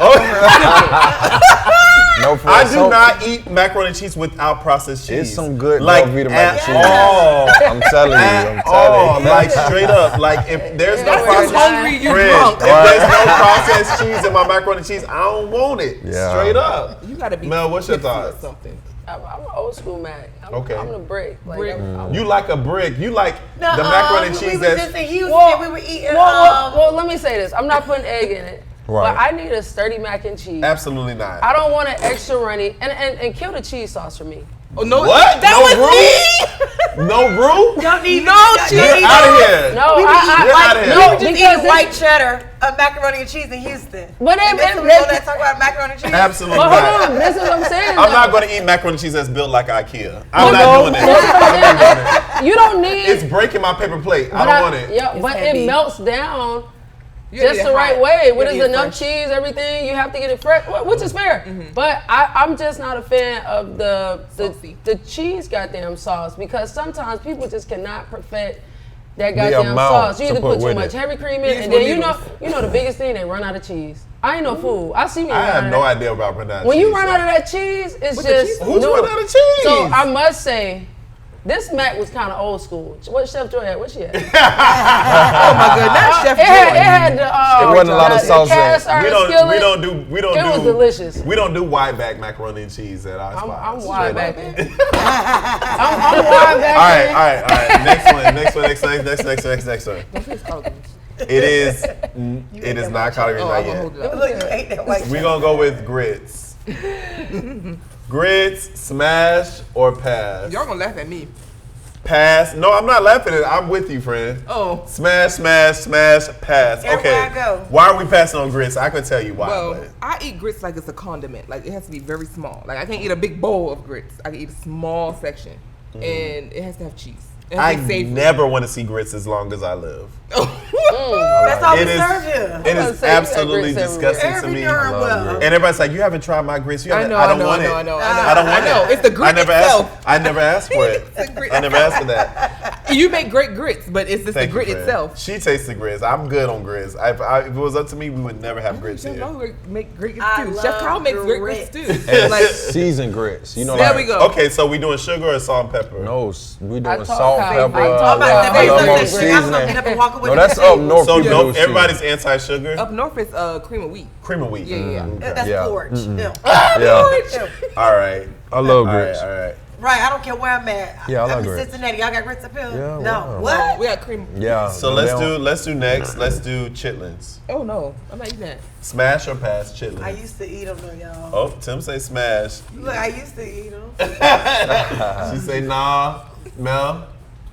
Speaker 6: No, for
Speaker 1: I do
Speaker 6: some-
Speaker 1: not eat macaroni and cheese without processed cheese.
Speaker 6: It's some good
Speaker 1: like
Speaker 6: Velveeta
Speaker 1: at
Speaker 6: mac and cheese.
Speaker 1: all.
Speaker 6: I'm telling you. I'm
Speaker 1: Oh,
Speaker 6: telling you.
Speaker 1: like straight up. Like if there's no
Speaker 5: You're
Speaker 1: processed
Speaker 5: hungry, you're
Speaker 1: Friend,
Speaker 5: drunk.
Speaker 1: if there's no processed cheese in my macaroni and cheese, I don't want it.
Speaker 6: Yeah.
Speaker 1: Straight up.
Speaker 5: You gotta be.
Speaker 1: Mel, what's your
Speaker 5: tipsy or
Speaker 1: thoughts?
Speaker 5: Something.
Speaker 4: I'm an old school Mac.
Speaker 1: Okay.
Speaker 4: I'm the brick. Like,
Speaker 5: Brick.
Speaker 4: I'm-
Speaker 1: You like a brick. You like
Speaker 3: No,
Speaker 1: the macaroni and
Speaker 3: we
Speaker 1: cheese
Speaker 3: was
Speaker 1: that's
Speaker 3: just in Houston.
Speaker 4: Well,
Speaker 3: we were eating.
Speaker 4: well, let me say this. I'm not putting egg in it.
Speaker 6: Right.
Speaker 4: But I need a sturdy mac and cheese.
Speaker 1: absolutely not.
Speaker 4: I don't want an extra runny. And kill the cheese sauce for me.
Speaker 5: Oh no!
Speaker 1: What?
Speaker 5: That
Speaker 1: No
Speaker 5: was
Speaker 1: roux?
Speaker 5: me.
Speaker 1: No roux?
Speaker 3: Y'all need
Speaker 5: No cheese.
Speaker 1: Get out of here.
Speaker 4: No,
Speaker 3: We were
Speaker 4: I,
Speaker 3: eating
Speaker 1: Get
Speaker 3: white,
Speaker 1: outta here.
Speaker 3: we were
Speaker 4: no,
Speaker 3: just
Speaker 4: because
Speaker 3: eating white cheddar macaroni and cheese in Houston.
Speaker 4: But
Speaker 3: And this
Speaker 4: it,
Speaker 3: is we gonna talk about macaroni and cheese.
Speaker 1: Absolutely
Speaker 4: But
Speaker 1: not.
Speaker 4: hold on, this is what I'm saying.
Speaker 1: I'm
Speaker 4: though.
Speaker 1: not going to eat macaroni and cheese that's built like IKEA. I'm
Speaker 4: No,
Speaker 1: not doing
Speaker 4: that's
Speaker 1: it.
Speaker 4: what I'm saying. You don't need.
Speaker 1: It's breaking my paper plate. I
Speaker 4: but
Speaker 1: don't want it.
Speaker 4: Yeah, but
Speaker 5: heavy.
Speaker 4: it melts down
Speaker 5: You gotta
Speaker 4: just
Speaker 5: get
Speaker 4: the right
Speaker 5: hot.
Speaker 4: way.
Speaker 5: You
Speaker 4: When
Speaker 5: gotta
Speaker 4: there's
Speaker 5: get
Speaker 4: enough
Speaker 5: fresh.
Speaker 4: cheese, everything, you have to get it fresh, which is fair. But I'm just not a fan of
Speaker 5: Saucy.
Speaker 4: the cheese goddamn sauce because sometimes people just cannot perfect that goddamn
Speaker 6: amount
Speaker 4: sauce. You
Speaker 6: to
Speaker 4: either
Speaker 6: put
Speaker 4: put too
Speaker 6: with
Speaker 4: much
Speaker 6: it.
Speaker 4: heavy cream
Speaker 5: You
Speaker 4: in,
Speaker 5: just
Speaker 4: and then
Speaker 5: want
Speaker 4: you know the biggest thing, they run out of cheese. I ain't no fool. I see me.
Speaker 1: I
Speaker 4: run out
Speaker 1: have
Speaker 4: of
Speaker 1: no
Speaker 4: that.
Speaker 1: idea about running out of
Speaker 4: When
Speaker 1: cheese.
Speaker 4: you run out of that cheese, it's
Speaker 5: the
Speaker 4: just
Speaker 5: cheese?
Speaker 1: Who's
Speaker 4: no.
Speaker 1: run out of cheese?
Speaker 4: So I must say, this mac was kind of old school. What Chef Joy had? What she had?
Speaker 5: Oh my God! Not Chef
Speaker 4: It had
Speaker 5: Joy.
Speaker 4: the.
Speaker 6: It wasn't a lot of
Speaker 4: the
Speaker 6: sauce in it.
Speaker 4: cast iron
Speaker 1: we don't
Speaker 4: skillet.
Speaker 1: do
Speaker 4: It was delicious.
Speaker 1: We don't do wide back macaroni and cheese at our
Speaker 4: I'm
Speaker 1: spots.
Speaker 4: wide
Speaker 1: Straight
Speaker 4: back
Speaker 1: up.
Speaker 4: there. I'm wide back
Speaker 1: All
Speaker 4: there.
Speaker 1: right. Next one. It is not collard greens,
Speaker 5: Oh,
Speaker 1: not
Speaker 5: I'm gonna
Speaker 1: yet.
Speaker 5: hold it up.
Speaker 3: Look, you ate that white
Speaker 1: We're gonna go with grits.
Speaker 2: Grits, smash, or pass?
Speaker 5: Y'all gonna laugh at me.
Speaker 2: Pass. No, I'm not laughing at it. I'm with you, friend.
Speaker 5: Oh.
Speaker 2: Smash, pass.
Speaker 3: Everywhere
Speaker 2: Okay.
Speaker 3: I go.
Speaker 2: Why are we passing on grits? I can tell you why.
Speaker 5: Well,
Speaker 2: but-
Speaker 5: I eat grits like it's a condiment. Like it has to be very small. Like I can't eat a big bowl of grits. I can eat a small section, and it has to have cheese. It has
Speaker 2: I
Speaker 5: to be savory.
Speaker 2: never want to see grits as long as I live.
Speaker 3: That's all we
Speaker 2: It is-
Speaker 3: serve here.
Speaker 2: It
Speaker 4: gonna
Speaker 2: is
Speaker 4: say you got
Speaker 2: absolutely
Speaker 4: grits everywhere.
Speaker 2: disgusting to
Speaker 3: Every
Speaker 2: me.
Speaker 3: darn well.
Speaker 2: And everybody's like, you haven't tried my grits. You
Speaker 5: I
Speaker 2: haven't.
Speaker 5: know,
Speaker 2: I
Speaker 5: I
Speaker 2: don't
Speaker 5: know,
Speaker 2: want
Speaker 5: I
Speaker 2: it.
Speaker 5: know, I know,
Speaker 2: I don't want
Speaker 5: I know.
Speaker 2: it.
Speaker 5: It's the grit
Speaker 2: I never
Speaker 5: itself.
Speaker 2: asked. I never asked for it.
Speaker 5: the grit.
Speaker 2: I never asked for that.
Speaker 5: You make great grits, but it's just
Speaker 2: Thank
Speaker 5: the grit
Speaker 2: you, friend.
Speaker 5: itself.
Speaker 2: She tastes the grits. I'm good on grits. If it was up to me, we would never have grits
Speaker 5: Chef
Speaker 2: here.
Speaker 5: Kyle make great grits
Speaker 3: I
Speaker 5: too.
Speaker 3: love
Speaker 5: Chef Kyle makes great grits
Speaker 3: grits.
Speaker 5: too.
Speaker 6: And
Speaker 5: like
Speaker 6: seasoned grits. You know,
Speaker 5: there
Speaker 6: like,
Speaker 5: we go.
Speaker 2: Okay, so we doing sugar or salt and pepper?
Speaker 6: No, we doing
Speaker 4: I
Speaker 6: salt,
Speaker 4: talk-
Speaker 6: pepper.
Speaker 4: I talk
Speaker 6: I
Speaker 4: about
Speaker 6: love
Speaker 3: the
Speaker 6: more
Speaker 3: basic grits. I'm
Speaker 6: seasoning.
Speaker 3: looking up and walking with
Speaker 6: No,
Speaker 3: the
Speaker 6: that's
Speaker 3: table.
Speaker 6: up north.
Speaker 2: So
Speaker 6: we do
Speaker 2: no,
Speaker 6: sugar.
Speaker 2: everybody's anti-sugar.
Speaker 5: Up north is cream of wheat.
Speaker 2: Cream of wheat.
Speaker 5: Yeah.
Speaker 3: That's
Speaker 6: Yeah.
Speaker 3: porch. Yeah.
Speaker 6: Yeah,
Speaker 2: All right.
Speaker 6: I love
Speaker 2: All right.
Speaker 6: grits.
Speaker 2: All right.
Speaker 3: Right, I don't care where I'm at.
Speaker 6: Yeah, I
Speaker 3: I'm
Speaker 6: like
Speaker 3: in
Speaker 6: grits.
Speaker 3: Cincinnati. Y'all got grits up here?
Speaker 6: Yeah,
Speaker 3: No.
Speaker 6: wow.
Speaker 3: What?
Speaker 5: We got cream.
Speaker 6: Yeah.
Speaker 2: So
Speaker 6: no,
Speaker 2: let's
Speaker 6: they don't-
Speaker 2: do next. Let's do chitlins.
Speaker 5: Oh no, I'm not eating that.
Speaker 2: Smash or pass chitlins?
Speaker 3: I used to eat them though, y'all.
Speaker 2: Oh, Tim say smash.
Speaker 3: Look, I used to eat them.
Speaker 2: She say nah. Mel,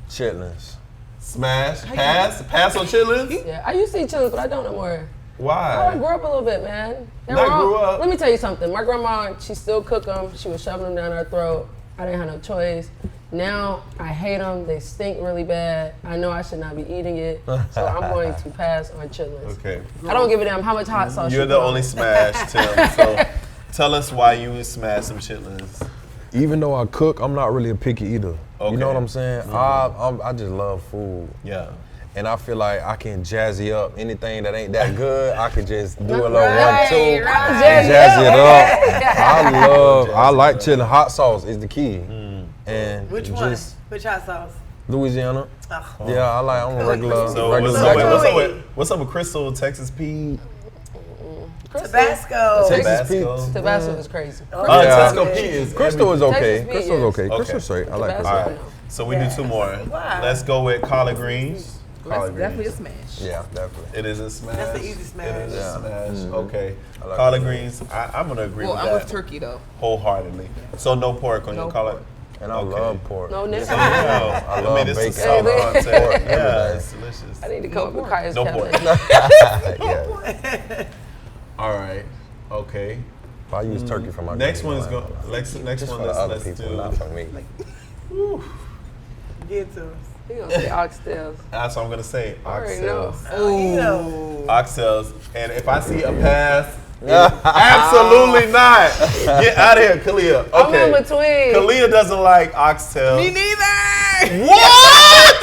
Speaker 6: chitlins.
Speaker 2: smash, pass on chitlins.
Speaker 4: Yeah, I used to eat chitlins, but I don't no more. I
Speaker 2: Why?
Speaker 4: grew up a little bit, man.
Speaker 2: Not grew up.
Speaker 4: Let me tell you something. My grandma, she still cook them. She was shoving them down our throat. I didn't have no choice. Now I hate them. They stink really bad. I know I should not be eating it, so I'm going to pass on chitlins.
Speaker 2: Okay.
Speaker 4: I don't give a damn how much hot sauce
Speaker 2: You're
Speaker 4: you
Speaker 2: the
Speaker 4: put on
Speaker 2: only
Speaker 4: it.
Speaker 2: smash, Tim. So tell us why you would smash some chitlins.
Speaker 6: Even though I cook, I'm not really a picky eater.
Speaker 2: Okay.
Speaker 6: You know what I'm saying? I just love food.
Speaker 2: Yeah.
Speaker 6: And I feel like I can jazzy up anything that ain't that good. I could just do a little
Speaker 3: Right,
Speaker 6: 1, 2,
Speaker 3: right.
Speaker 6: jazzy it up. I like chitlin. Hot sauce is the key. And
Speaker 3: Which one?
Speaker 6: just
Speaker 3: Which hot sauce?
Speaker 6: Louisiana.
Speaker 3: Oh.
Speaker 6: Yeah, I'm a regular.
Speaker 2: So
Speaker 6: regular
Speaker 2: what's up with Crystal, Texas Pete?
Speaker 3: Tabasco.
Speaker 6: Texas
Speaker 2: Tabasco.
Speaker 4: Tabasco is crazy.
Speaker 6: Yeah.
Speaker 2: Tabasco Pete is
Speaker 6: Crystal is okay.
Speaker 4: Texas Pete,
Speaker 6: Crystal's
Speaker 4: yes.
Speaker 6: okay.
Speaker 2: Okay.
Speaker 6: Crystal's straight. I like
Speaker 4: Tabasco.
Speaker 6: Crystal.
Speaker 2: All right. So we do two more.
Speaker 3: Wow.
Speaker 2: Let's go with collard greens.
Speaker 5: That's
Speaker 2: Collard
Speaker 5: definitely a
Speaker 2: greens.
Speaker 5: smash.
Speaker 6: Yeah, definitely.
Speaker 2: It is a smash.
Speaker 3: That's the easy smash.
Speaker 2: It is a smash. Okay.
Speaker 6: I like
Speaker 2: Collard
Speaker 6: that.
Speaker 2: greens. I'm gonna agree
Speaker 5: Well,
Speaker 2: with
Speaker 5: I'm
Speaker 2: that
Speaker 5: with turkey though.
Speaker 2: wholeheartedly. So no pork on
Speaker 5: No
Speaker 2: your collard.
Speaker 6: And I
Speaker 2: Okay.
Speaker 6: love pork.
Speaker 4: No nigga.
Speaker 2: I
Speaker 6: love
Speaker 2: it's a
Speaker 6: bacon.
Speaker 2: solid
Speaker 4: Hey,
Speaker 2: content.
Speaker 6: pork every
Speaker 2: Yeah,
Speaker 6: day.
Speaker 2: it's delicious.
Speaker 4: I need to come up with Kaya's
Speaker 2: No
Speaker 4: cabinet.
Speaker 2: pork.
Speaker 6: Yeah.
Speaker 2: All right. Okay.
Speaker 6: If I use turkey for my
Speaker 2: Next
Speaker 6: greens,
Speaker 2: one is
Speaker 6: I
Speaker 2: go.
Speaker 6: like it.
Speaker 2: Next
Speaker 6: Just
Speaker 2: one.
Speaker 6: for the other
Speaker 2: Let's
Speaker 6: people,
Speaker 2: do.
Speaker 6: not for me.
Speaker 3: Get to us.
Speaker 4: He gonna say oxtails.
Speaker 2: That's what I'm gonna say.
Speaker 4: I already know.
Speaker 2: Oxtails.
Speaker 3: You know.
Speaker 2: Oxtails. And if I see a pass, absolutely not. Get out of here, Kalia.
Speaker 4: I'm
Speaker 2: Okay.
Speaker 4: in between.
Speaker 2: Kalia doesn't like oxtails.
Speaker 5: Me neither.
Speaker 2: What?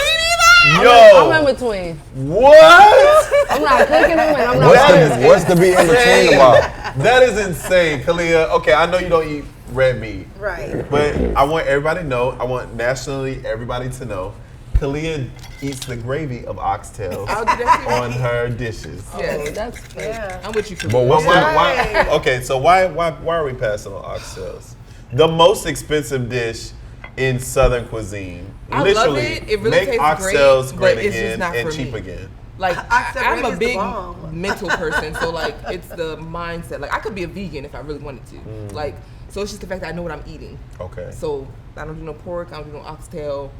Speaker 4: I'm
Speaker 2: Yo.
Speaker 4: in between.
Speaker 2: What?
Speaker 4: I'm not cooking them and I'm not.
Speaker 6: What's to be in between about?
Speaker 2: That is insane, Kalia. Okay, I know you don't eat red meat,
Speaker 3: Right.
Speaker 2: but I want everybody to know. I want nationally everybody to know. Kalia eats the gravy of oxtails
Speaker 5: I'll do that too.
Speaker 2: on her dishes.
Speaker 4: Oh,
Speaker 5: Yeah.
Speaker 4: that's fake.
Speaker 3: Yeah.
Speaker 5: I'm with you for
Speaker 6: But
Speaker 5: me.
Speaker 6: what's
Speaker 2: Why, okay, so why are we passing on oxtails? The most expensive dish in Southern cuisine.
Speaker 5: I love
Speaker 2: Literally,
Speaker 5: it. It really
Speaker 2: make
Speaker 5: tastes great,
Speaker 2: oxtails great
Speaker 5: but it's just
Speaker 2: again
Speaker 5: not
Speaker 2: and
Speaker 5: for
Speaker 2: cheap
Speaker 5: me.
Speaker 2: again.
Speaker 5: Like
Speaker 3: Oxtail
Speaker 5: I'm
Speaker 3: gravy
Speaker 5: a
Speaker 3: is the
Speaker 5: big
Speaker 3: bomb.
Speaker 5: mental person, so like it's the mindset. Like I could be a vegan if I really wanted to. Like so, it's just the fact that I know what I'm eating.
Speaker 2: Okay.
Speaker 5: So I don't do no pork. I don't do no oxtail.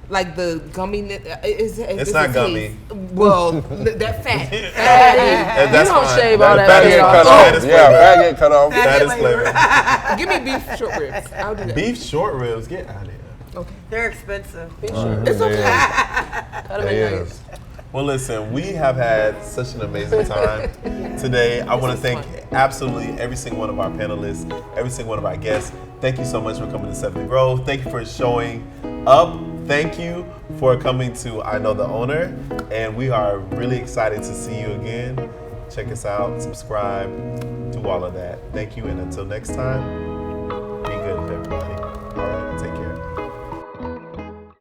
Speaker 5: Like the gummy, it's
Speaker 2: not
Speaker 5: a
Speaker 2: gummy.
Speaker 5: taste. Well, that fat.
Speaker 2: And that's
Speaker 4: you don't
Speaker 2: fine.
Speaker 4: shave all that
Speaker 6: Fat
Speaker 4: meat
Speaker 6: get
Speaker 4: off.
Speaker 6: cut
Speaker 2: That
Speaker 6: off.
Speaker 2: is
Speaker 6: Yeah,
Speaker 2: flavor.
Speaker 6: fat get cut off.
Speaker 2: That is flavor.
Speaker 5: Give me beef short ribs. I'll do that.
Speaker 2: Beef short ribs, get out of here.
Speaker 5: Okay.
Speaker 3: They're expensive.
Speaker 5: It's okay.
Speaker 4: Cut them in nuggets.
Speaker 2: Well, listen, we have had such an amazing time today. I want to thank absolutely every single one of our panelists, every single one of our guests. Thank you so much for coming to 7th Grove. Thank you for showing up. Thank you for coming to I Know the Owner. And we are really excited to see you again. Check us out, subscribe, do all of that. Thank you, and until next time,